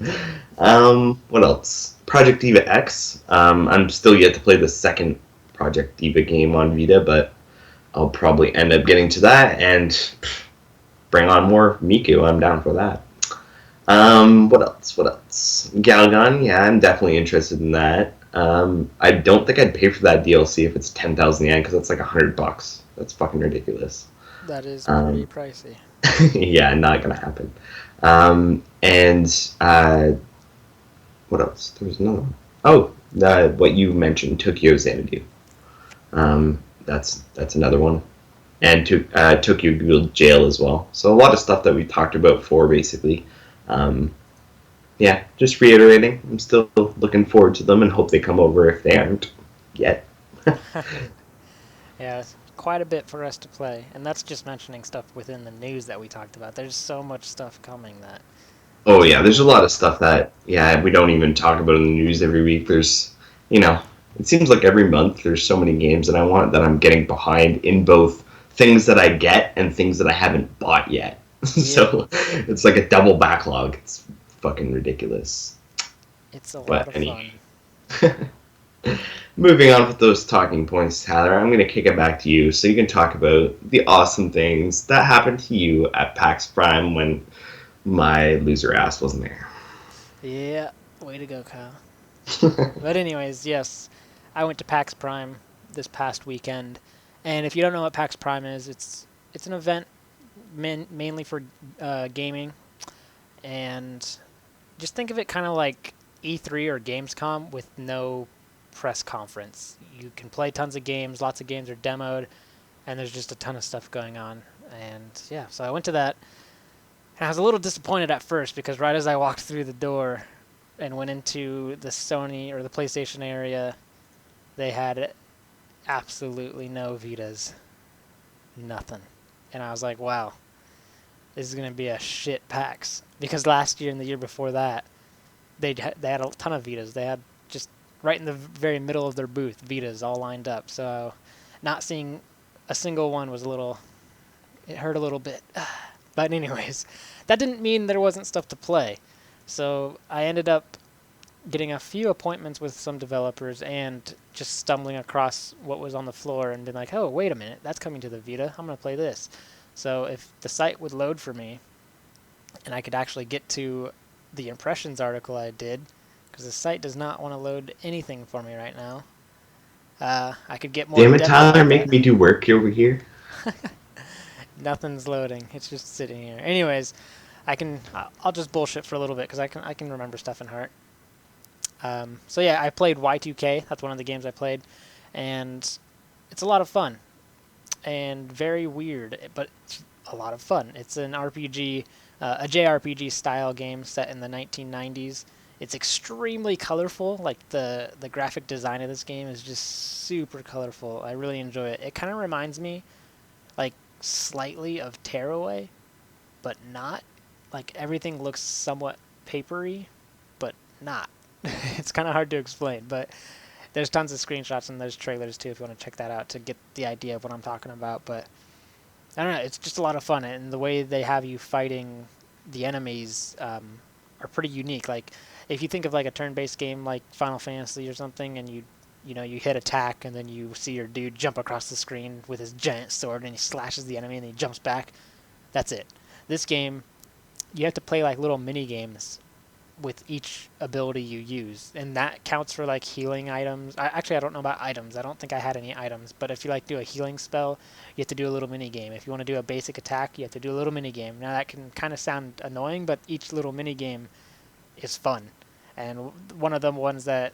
What else? Project Diva X. I'm still yet to play the second Project Diva game on Vita, but I'll probably end up getting to that and bring on more Miku. I'm down for that. What else? What else? Galgun. Yeah, I'm definitely interested in that. I don't think I'd pay for that DLC if it's 10,000 yen because that's like $100. That's fucking ridiculous. That is pretty Um, pricey. yeah, not gonna happen. And what else? There was another one. Oh, what you mentioned, Tokyo Xanadu. That's another one, and Tokyo Ghoul Jail as well. So a lot of stuff that we talked about before, basically. Um, yeah, just reiterating, I'm still looking forward to them and hope they come over if they aren't yet. Yeah, it's quite a bit for us to play, and that's just mentioning stuff within the news that we talked about. There's so much stuff coming that Oh it's yeah, gonna be there's a lot of wild. stuff that we don't even talk about in the news every week. There's it seems like every month there's so many games that I want that I'm getting behind in both things that I get and things that I haven't bought yet. Yep, So it's like a double backlog. It's fucking ridiculous. it's a lot But of anyway, fun. moving on with those talking points, Tyler, I'm going to kick it back to you so you can talk about the awesome things that happened to you at PAX Prime when my loser ass wasn't there. Yeah, way to go, Kyle. But anyways, yes, I went to PAX Prime this past weekend, and if you don't know what PAX Prime is, it's an event mainly for gaming, and just think of it kind of like E3 or Gamescom with no press conference. You can play tons of games, lots of games are demoed, and there's just a ton of stuff going on. And yeah, so I went to that, and I was a little disappointed at first because right as I walked through the door and went into the Sony or the PlayStation area, they had absolutely no Vitas, nothing. And I was like, wow, this is going to be a shit PAX. Because last year and the year before that, they had a ton of Vitas. They had just right in the very middle of their booth, Vitas all lined up. So not seeing a single one was a little, it hurt a little bit. But anyways, that didn't mean there wasn't stuff to play. So I ended up getting a few appointments with some developers and just stumbling across what was on the floor and being like, oh, wait a minute, that's coming to the Vita. I'm going to play this. So if the site would load for me and I could actually get to the impressions article I did, because the site does not want to load anything for me right now, I could get more Damn in it, depth Tyler, about make that. me do work over here. Nothing's loading. It's just sitting here. Anyways, I'll just bullshit for a little bit because I can remember stuff in heart. So yeah, I played Y2K. That's one of the games I played, and it's a lot of fun and very weird, but it's a lot of fun. It's an RPG, a JRPG style game set in the 1990s. It's extremely colorful. Like the graphic design of this game is just super colorful. I really enjoy it. It kind of reminds me, like slightly of Tearaway, but not. Like everything looks somewhat papery, but not. It's kind of hard to explain, but there's tons of screenshots and there's trailers too if you want to check that out to get the idea of what I'm talking about. But I don't know, it's just a lot of fun, and the way they have you fighting the enemies are pretty unique. Like if you think of like a turn-based game like Final Fantasy or something, and you hit attack and then you see your dude jump across the screen with his giant sword and he slashes the enemy and he jumps back. That's it. This game, you have to play like little mini games with each ability you use, and that counts for like healing items. Actually, I don't know about items. I don't think I had any items, but if you like do a healing spell, you have to do a little mini game. If you want to do a basic attack, you have to do a little mini game. Now that can kind of sound annoying, but each little mini game is fun. And one of the ones that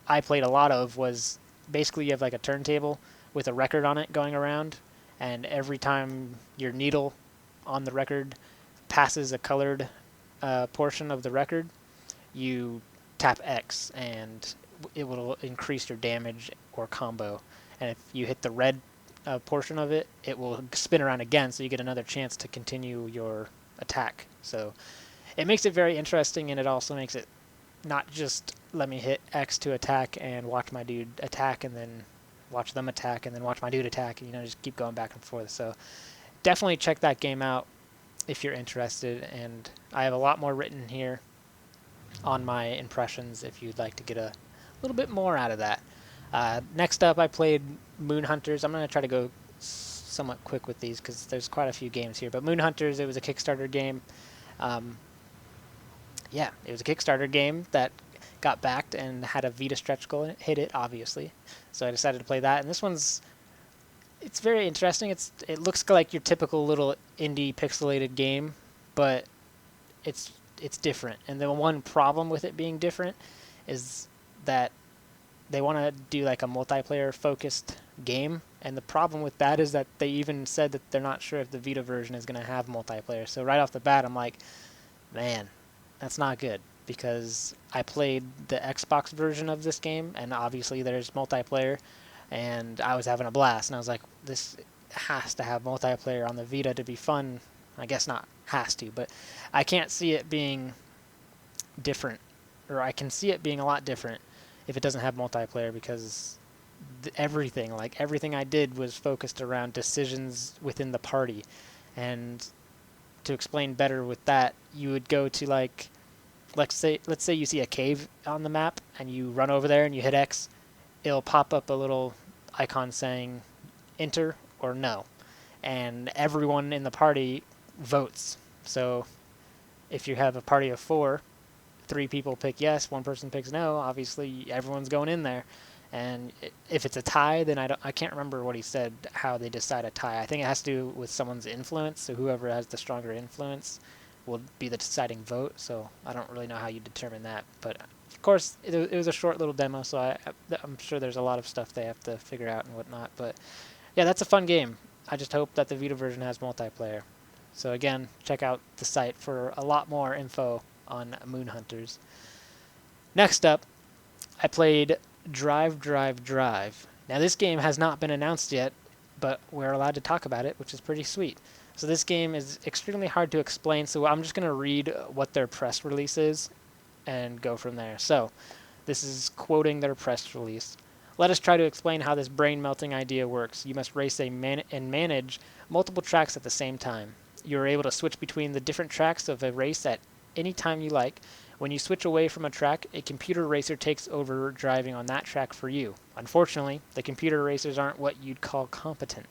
I played a lot of was basically you have like a turntable with a record on it going around, and every time your needle on the record passes a colored portion of the record, you tap X and it will increase your damage or combo. And if you hit the red portion of it, it will spin around again, so you get another chance to continue your attack. So it makes it very interesting, and it also makes it not just let me hit X to attack and watch my dude attack and then watch them attack and then watch my dude attack, and just keep going back and forth. So definitely check that game out if you're interested, and I have a lot more written here on my impressions if you'd like to get a little bit more out of that. Next up, I played Moon Hunters. I'm going to try to go somewhat quick with these because there's quite a few games here. But Moon Hunters, it was a Kickstarter game. Yeah, it was a Kickstarter game that got backed and had a Vita stretch goal and it hit it, obviously. So I decided to play that. And this one's it's very interesting. It looks like your typical little indie pixelated game, but it's different. And the one problem with it being different is that they want to do like a multiplayer focused game, and the problem with that is that they even said that they're not sure if the Vita version is going to have multiplayer. So right off the bat, I'm like, man, that's not good, because I played the Xbox version of this game, and obviously there's multiplayer, and I was having a blast, and I was like, this has to have multiplayer on the Vita to be fun. I guess not has to, but I can't see it being different, or I can see it being a lot different if it doesn't have multiplayer, because everything I did was focused around decisions within the party. And to explain better with that, you would go to like, let's say you see a cave on the map and you run over there and you hit X, it'll pop up a little icon saying enter or no, and everyone in the party votes. So if you have a party of 4, 3 people pick yes, 1 person picks no, obviously everyone's going in there. And if it's a tie, then I can't remember what he said, how they decide a tie. I think it has to do with someone's influence, so whoever has the stronger influence will be the deciding vote. So I don't really know how you determine that. But of course, it was a short little demo, so I'm sure there's a lot of stuff they have to figure out and whatnot. But yeah, that's a fun game. I just hope that the Vita version has multiplayer. So again, check out the site for a lot more info on Moon Hunters. Next up, I played Drive, Drive, Drive. Now this game has not been announced yet, but we're allowed to talk about it, which is pretty sweet. So this game is extremely hard to explain, so I'm just going to read what their press release is and go from there. So this is quoting their press release. Let us try to explain how this brain-melting idea works. You must race and manage multiple tracks at the same time. You are able to switch between the different tracks of a race at any time you like. When you switch away from a track, a computer racer takes over driving on that track for you. Unfortunately, the computer racers aren't what you'd call competent.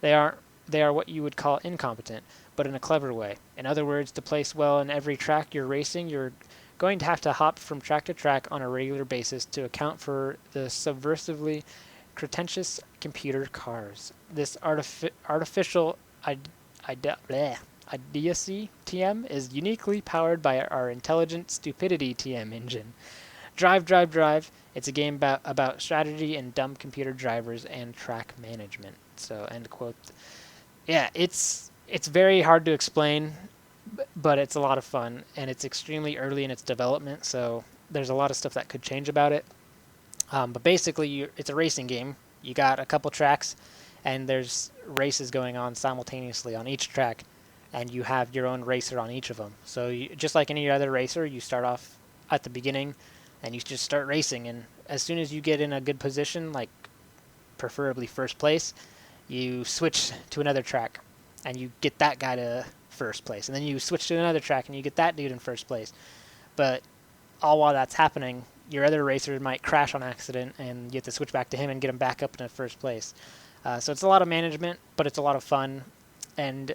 They are what you would call incompetent, but in a clever way. In other words, to place well in every track you're racing, you're going to have to hop from track to track on a regular basis to account for the subversively pretentious computer cars. This artificial idiocy TM is uniquely powered by our intelligent stupidity TM engine. Drive, Drive, Drive. It's a game about strategy and dumb computer drivers and track management. So, end quote. Yeah, it's very hard to explain, but it's a lot of fun, and it's extremely early in its development, so there's a lot of stuff that could change about it. But basically, it's a racing game. You got a couple tracks, and there's races going on simultaneously on each track, and you have your own racer on each of them. So just like any other racer, you start off at the beginning, and you just start racing, and as soon as you get in a good position, like preferably first place, you switch to another track, and you get that guy to first place, and then you switch to another track, and you get that dude in first place. But all while that's happening, your other racer might crash on accident, and you have to switch back to him and get him back up into first place. So it's a lot of management, but it's a lot of fun, and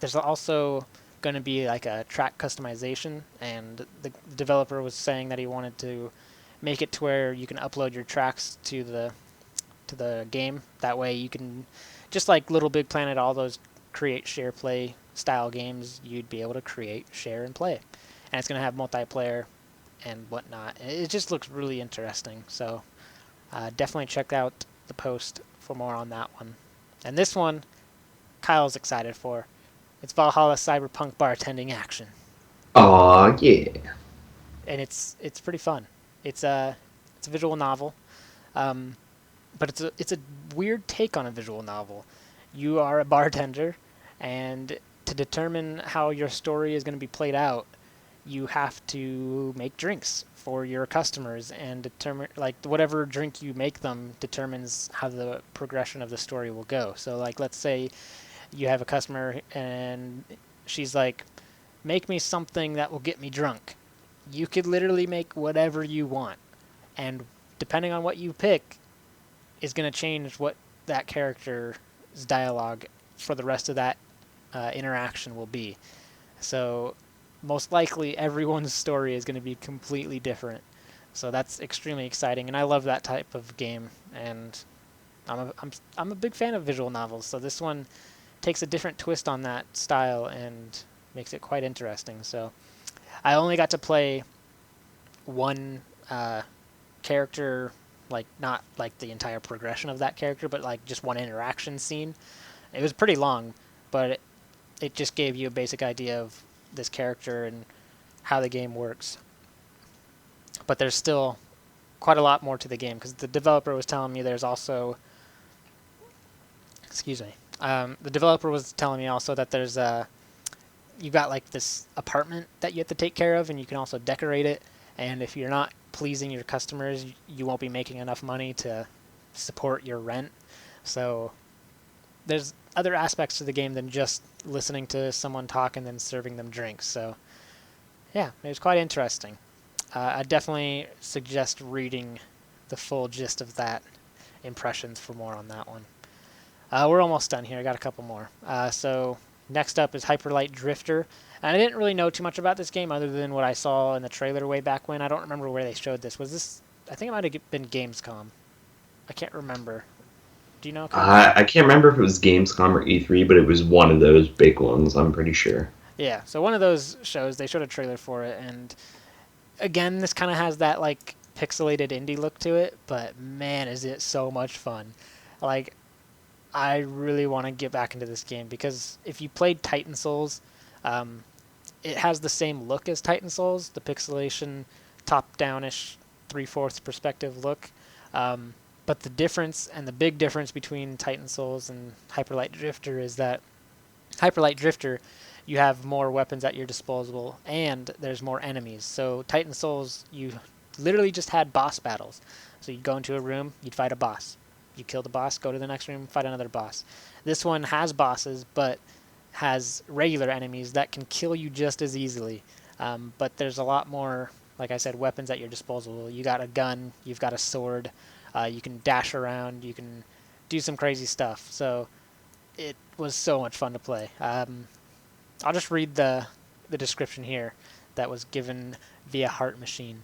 there's also going to be like a track customization, and the developer was saying that he wanted to make it to where you can upload your tracks to the game. That way you can, just like Little Big Planet, all those create, share, play style games, you'd be able to create, share, and play. And it's going to have multiplayer and whatnot. It just looks really interesting. So definitely check out the post for more on that one. And this one, Kyle's excited for. It's Valhalla Cyberpunk bartending action, Aw, yeah. and it's pretty fun. It's a visual novel, um, but it's a weird take on a visual novel. You are a bartender, and to determine how your story is going to be played out, you have to make drinks for your customers and determine, like, whatever drink you make them determines how the progression of the story will go. So like, let's say you have a customer and she's like, make me something that will get me drunk. You could literally make whatever you want, and depending on what you pick is going to change what that character's dialogue for the rest of that interaction will be. So most likely everyone's story is going to be completely different. So that's extremely exciting, and I love that type of game. And I'm a big fan of visual novels. So this one takes a different twist on that style and makes it quite interesting. So I only got to play one character, like not like the entire progression of that character, but like just one interaction scene. It was pretty long, but it just gave you a basic idea of this character and how the game works. But there's still quite a lot more to the game because the developer was telling me there's also, excuse me, the developer was telling me also that there's you got like this apartment that you have to take care of, and you can also decorate it. And if you're not pleasing your customers, you won't be making enough money to support your rent. So there's other aspects to the game than just listening to someone talk and then serving them drinks. So yeah, it was quite interesting. I definitely suggest reading the full gist of that impressions for more on that one. We're almost done here. I got a couple more. So next up is Hyperlight Drifter. And I didn't really know too much about this game other than what I saw in the trailer way back when. I don't remember where they showed this. Was this? I think it might have been Gamescom. I can't remember. Do you know, Kyle? I can't remember if it was Gamescom or E3, but it was one of those big ones, I'm pretty sure. Yeah, so one of those shows, they showed a trailer for it, and again, this kind of has that like pixelated indie look to it, but man, is it so much fun. Like, I really want to get back into this game because if you played Titan Souls, um, it has the same look as Titan Souls, the pixelation, top-downish, three-fourths perspective look. But the difference, and the big difference between Titan Souls and Hyperlight Drifter, is that Hyperlight Drifter, you have more weapons at your disposal, and there's more enemies. So Titan Souls, you literally just had boss battles. So you'd go into a room, you'd fight a boss. You kill the boss, go to the next room, fight another boss. This one has bosses, but has regular enemies that can kill you just as easily. But there's a lot more, like I said, weapons at your disposal. You got a gun, you've got a sword, you can dash around, you can do some crazy stuff. So it was so much fun to play. I'll just read the description here that was given via Heart Machine.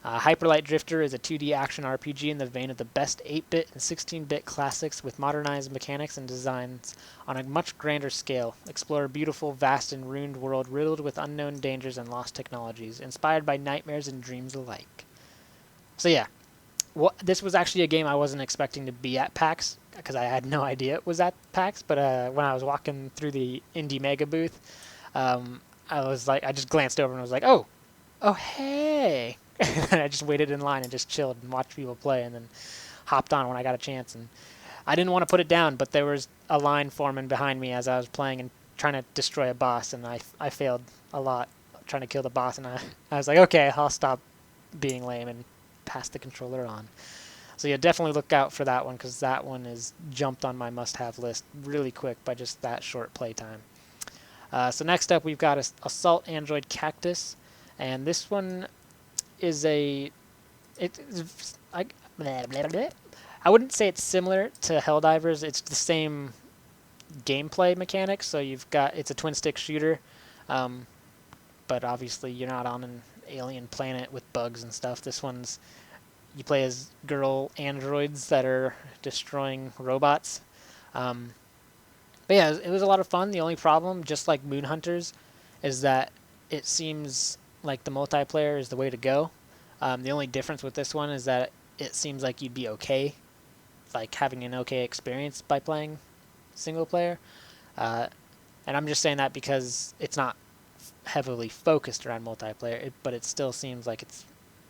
Hyperlight Drifter is a 2D action RPG in the vein of the best 8-bit and 16-bit classics with modernized mechanics and designs on a much grander scale. Explore a beautiful, vast, and ruined world riddled with unknown dangers and lost technologies, inspired by nightmares and dreams alike. So yeah, this was actually a game I wasn't expecting to be at PAX because I had no idea it was at PAX. But when I was walking through the Indie Mega booth, I just glanced over and was like, oh, hey. And I just waited in line and just chilled and watched people play, and then hopped on when I got a chance. And I didn't want to put it down, but there was a line forming behind me as I was playing and trying to destroy a boss, and I failed a lot trying to kill the boss, and I was like, okay, I'll stop being lame and pass the controller on. So yeah, definitely look out for that one, because that one is jumped on my must-have list really quick by just that short playtime. So next up, we've got Assault Android Cactus, and this one is I wouldn't say it's similar to Helldivers. It's the same gameplay mechanics. So it's a twin stick shooter. Um, but obviously, you're not on an alien planet with bugs and stuff. This one's you play as girl androids that are destroying robots. Um, but yeah, it was a lot of fun. The only problem, just like Moon Hunters, is that it seems like the multiplayer is the way to go. The only difference with this one is that it seems like you'd be okay, like having an okay experience by playing single player. Uh, and I'm just saying that because it's not heavily focused around multiplayer, but it still seems like it's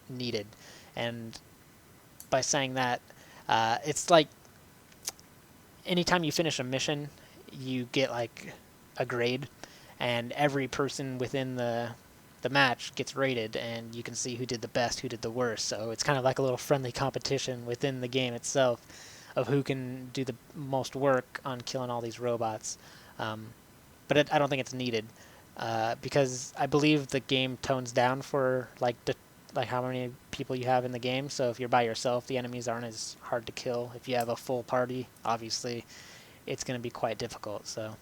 needed. And by saying that, it's like anytime you finish a mission, you get like a grade, and every person within the match gets rated, and you can see who did the best, who did the worst. So it's kind of like a little friendly competition within the game itself of who can do the most work on killing all these robots. Um, but I don't think it's needed because I believe the game tones down for like how many people you have in the game. So if you're by yourself, the enemies aren't as hard to kill. If you have a full party, obviously, it's going to be quite difficult. So,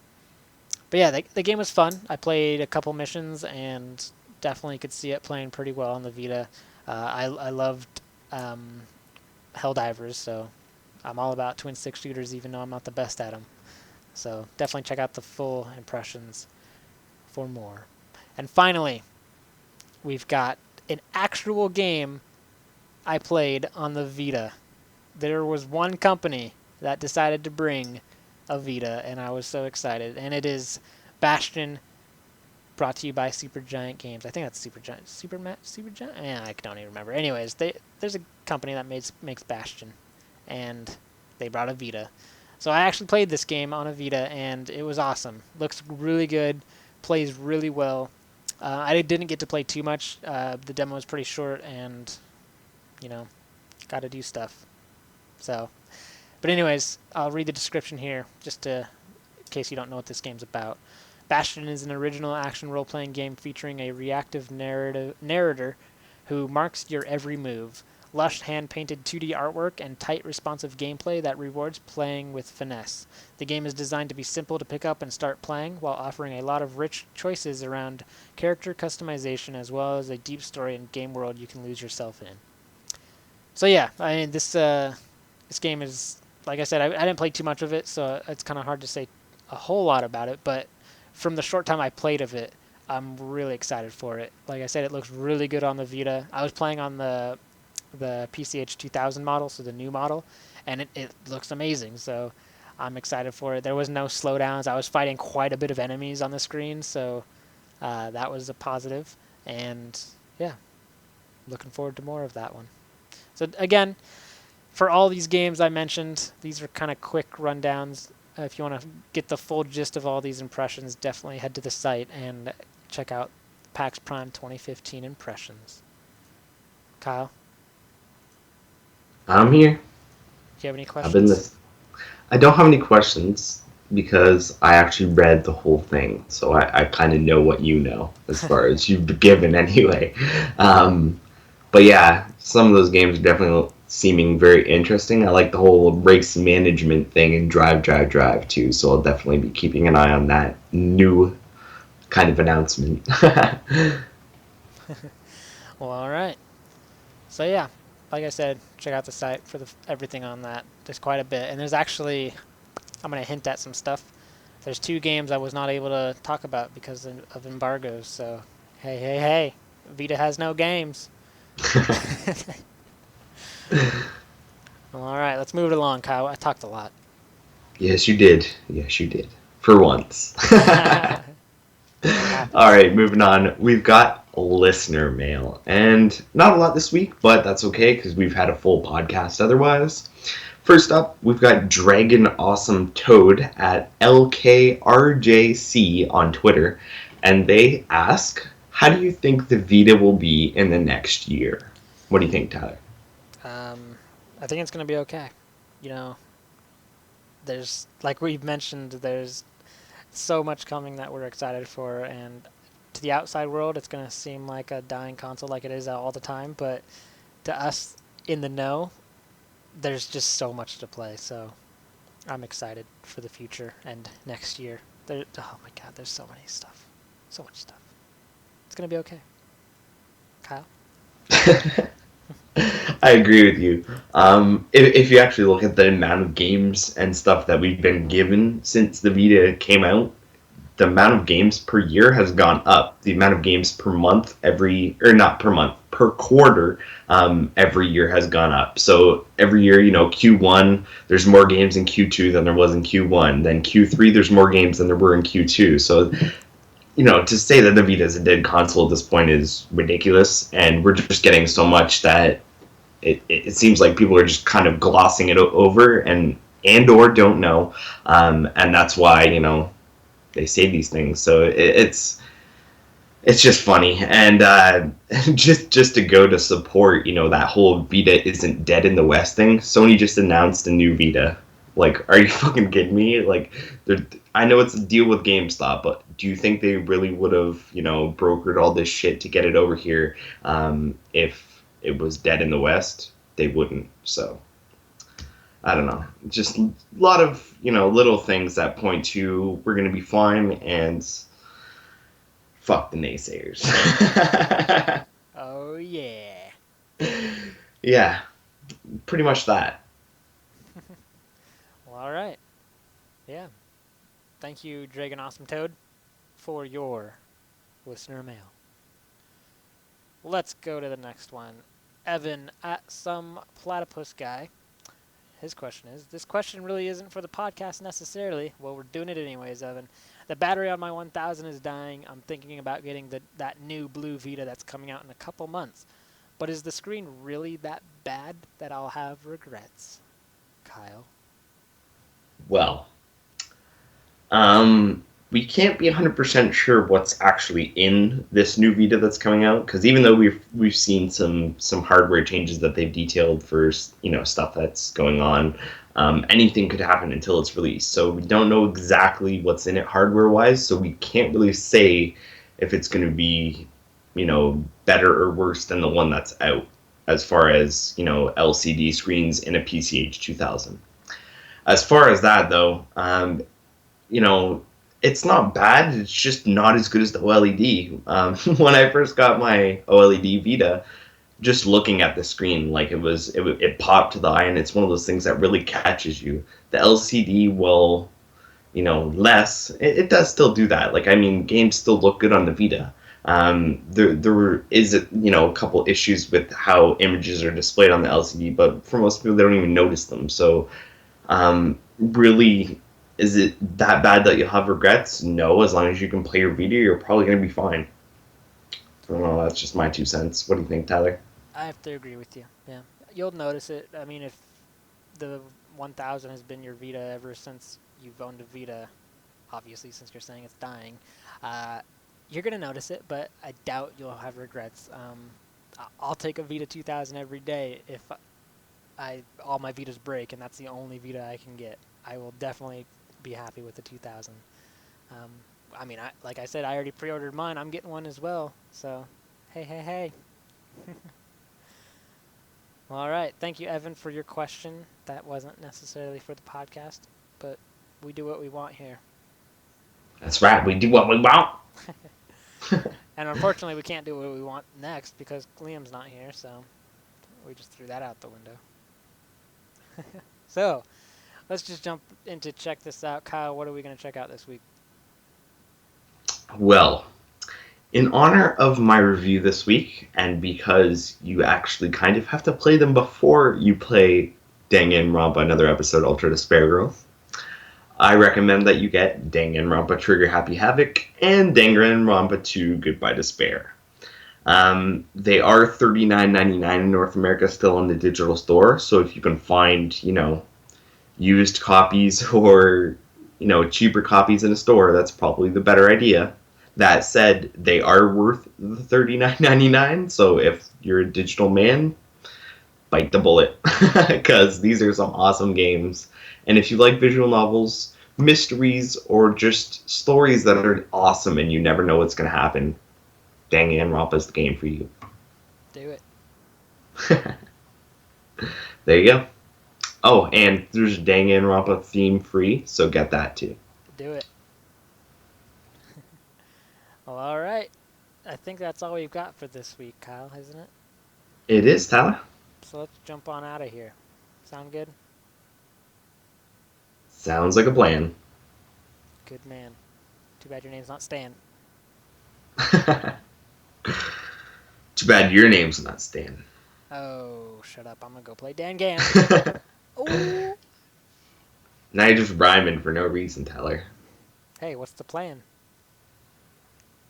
but yeah, the game was fun. I played a couple missions and definitely could see it playing pretty well on the Vita. I loved um, Helldivers, so I'm all about twin stick shooters, even though I'm not the best at them. So definitely check out the full impressions for more. And finally, we've got an actual game I played on the Vita. There was one company that decided to bring a Vita, and I was so excited. And it is Bastion, brought to you by Supergiant Games. I think that's Supergiant. Supergiant? Yeah, I don't even remember. Anyways, there's a company that makes Bastion, and they brought a Vita. So I actually played this game on a Vita, and it was awesome. Looks really good, plays really well. I didn't get to play too much. The demo was pretty short, and you know, got to do stuff. So, but anyways, I'll read the description here just to, in case you don't know what this game's about. Bastion is an original action role-playing game featuring a reactive narrator who marks your every move. Lush hand-painted 2D artwork and tight responsive gameplay that rewards playing with finesse. The game is designed to be simple to pick up and start playing while offering a lot of rich choices around character customization as well as a deep story and game world you can lose yourself in. So yeah, I mean this game is, like I said, I didn't play too much of it, so it's kind of hard to say a whole lot about it. But from the short time I played of it, I'm really excited for it. Like I said, it looks really good on the Vita. I was playing on the PCH 2000 model, so the new model, and it looks amazing. So I'm excited for it. There was no slowdowns. I was fighting quite a bit of enemies on the screen, so that was a positive. And yeah, looking forward to more of that one. So again, for all these games I mentioned, these are kind of quick rundowns. If you want to get the full gist of all these impressions, definitely head to the site and check out PAX Prime 2015 impressions. Kyle, I'm here. do you have any I've been questions? this. I don't have any questions because I actually read the whole thing, so I kind of know what you know as far as you've given anyway. Um, but yeah, some of those games are definitely seeming very interesting. I like the whole race management thing and drive too, so I'll definitely be keeping an eye on that new kind of announcement. Well, all right. So yeah, like I said, check out the site for everything on that. There's quite a bit, and there's actually I'm gonna hint at some stuff. There's two games I was not able to talk about because of embargoes. So hey, Vita has no games. Well, all right, let's move it along, Kyle. I talked a lot. Yes, you did. Yes, you did. For once. It All happens. right, moving on. We've got listener mail, and not a lot this week, but that's okay because we've had a full podcast otherwise. First up, we've got Dragon Awesome Toad at LKRJC on Twitter, and they ask, "How do you think the Vita will be in the next year?" What do you think, Tyler? Um, I think it's gonna be okay. You know, there's like we've mentioned, there's so much coming that we're excited for, and to the outside world, it's gonna seem like a dying console, like it is all the time. But to us in the know, there's just so much to play. So I'm excited for the future and next year. Oh my god, there's so many stuff, So much stuff. It's gonna be okay. Kyle? I agree with you. If you actually look at the amount of games and stuff that we've been given since the Vita came out, the amount of games per year has gone up. The amount of games per month not per month, per quarter, every year has gone up. So every year, Q1, there's more games in Q2 than there was in Q1. Then Q3, there's more games than there were in Q2. So, to say that the Vita is a dead console at this point is ridiculous. And we're just getting so much that it seems like people are just kind of glossing it over and or don't know. And that's why, they say these things. So it's just funny, and just to go to support, that whole Vita isn't dead in the West thing. Sony just announced a new Vita. Like, are you fucking kidding me? Like, I know it's a deal with GameStop, but do you think they really would have, brokered all this shit to get it over here if it was dead in the West? They wouldn't. So I don't know. Just a lot of, little things that point to we're going to be fine, and fuck the naysayers. Oh, yeah. Yeah, pretty much that. Well, alright. Yeah. Thank you, Dragon Awesome Toad, for your listener mail. Let's go to the next one. Evan at some platypus guy. His question is, this question really isn't for the podcast necessarily. Well, we're doing it anyways, Evan. The battery on my 1000 is dying. I'm thinking about getting that new blue Vita that's coming out in a couple months. But is the screen really that bad that I'll have regrets? Kyle? Well, we can't be 100% sure what's actually in this new Vita that's coming out, because even though we've seen some hardware changes that they've detailed for stuff that's going on, anything could happen until it's released. So we don't know exactly what's in it hardware wise. So we can't really say if it's going to be better or worse than the one that's out, as far as LCD screens in a PCH 2000. As far as that though, it's not bad. It's just not as good as the OLED. When I first got my OLED Vita, just looking at the screen, like it popped to the eye, and it's one of those things that really catches you. The LCD, well, less. It does still do that. Like, I mean, games still look good on the Vita. There is a couple issues with how images are displayed on the LCD, but for most people, they don't even notice them. So, really, is it that bad that you'll have regrets? No, as long as you can play your Vita, you're probably going to be fine. I don't know, that's just my 2 cents. What do you think, Tyler? I have to agree with you. Yeah. You'll notice it. I mean, if the 1000 has been your Vita ever since you've owned a Vita, obviously, since you're saying it's dying, you're going to notice it, but I doubt you'll have regrets. I'll take a Vita 2000 every day if all my Vitas break, and that's the only Vita I can get. I will definitely be happy with the 2000. I mean, like I said, I already pre-ordered mine. I'm getting one as well. So, hey. Well, all right. Thank you, Evan, for your question. That wasn't necessarily for the podcast, but we do what we want here. That's right, we do what we want. And unfortunately, we can't do what we want next because Liam's not here, so we just threw that out the window. So, let's just jump into check this out. Kyle, what are we going to check out this week? Well, in honor of my review this week, and because you actually kind of have to play them before you play Danganronpa Another Episode Ultra Despair Growth, I recommend that you get Danganronpa Trigger Happy Havoc and Danganronpa 2 Goodbye Despair. They are $39.99 in North America still on the digital store, so if you can find, used copies or, cheaper copies in a store, that's probably the better idea. That said, they are worth the $39.99, so if you're a digital man, bite the bullet, because these are some awesome games. And if you like visual novels, mysteries, or just stories that are awesome and you never know what's going to happen, Danganronpa is the game for you. Do it. There you go. Oh, and there's Danganronpa theme free, so get that too. Do it. Well, all right. I think that's all we've got for this week, Kyle, isn't it? It is, Tyler. So let's jump on out of here. Sound good? Sounds like a plan. Good man. Too bad your name's not Stan. Too bad your name's not Stan. Oh, shut up. I'm going to go play Dan Gan. Oh. Now you're just rhyming for no reason, Tyler. Hey, what's the plan?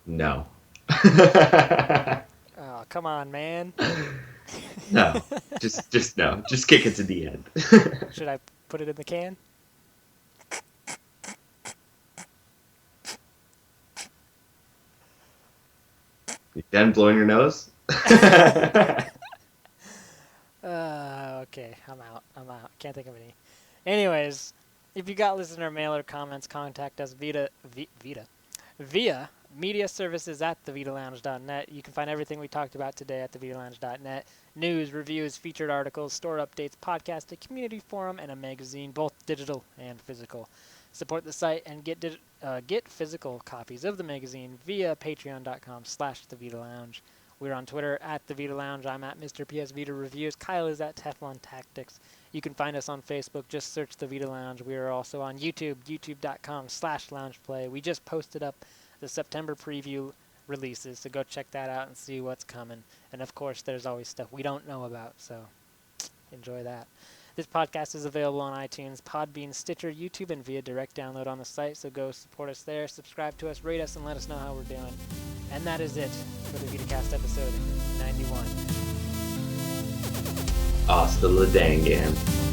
No. Oh, come on, man. No. Just no. Just kick it to the end. Should I put it in the can? You done blowing your nose? Okay, I'm out. Can't think of any. Anyways, if you got listener mail or comments, contact us via media services at thevitalounge.net. You can find everything we talked about today at thevitalounge.net. News, reviews, featured articles, store updates, podcast, a community forum, and a magazine, both digital and physical. Support the site and get physical copies of the magazine via patreon.com/thevitalounge. We're on Twitter at The Vita Lounge. I'm at Mr. PSVita Reviews. Kyle is at Teflon Tactics. You can find us on Facebook. Just search The Vita Lounge. We are also on YouTube, youtube.com/loungeplay. We just posted up the September preview releases, so go check that out and see what's coming. And of course, there's always stuff we don't know about, so enjoy that. This podcast is available on iTunes, Podbean, Stitcher, YouTube, and via direct download on the site, so go support us there, subscribe to us, rate us, and let us know how we're doing. And that is it for the Vita Cast episode 91. Hasta la dangan.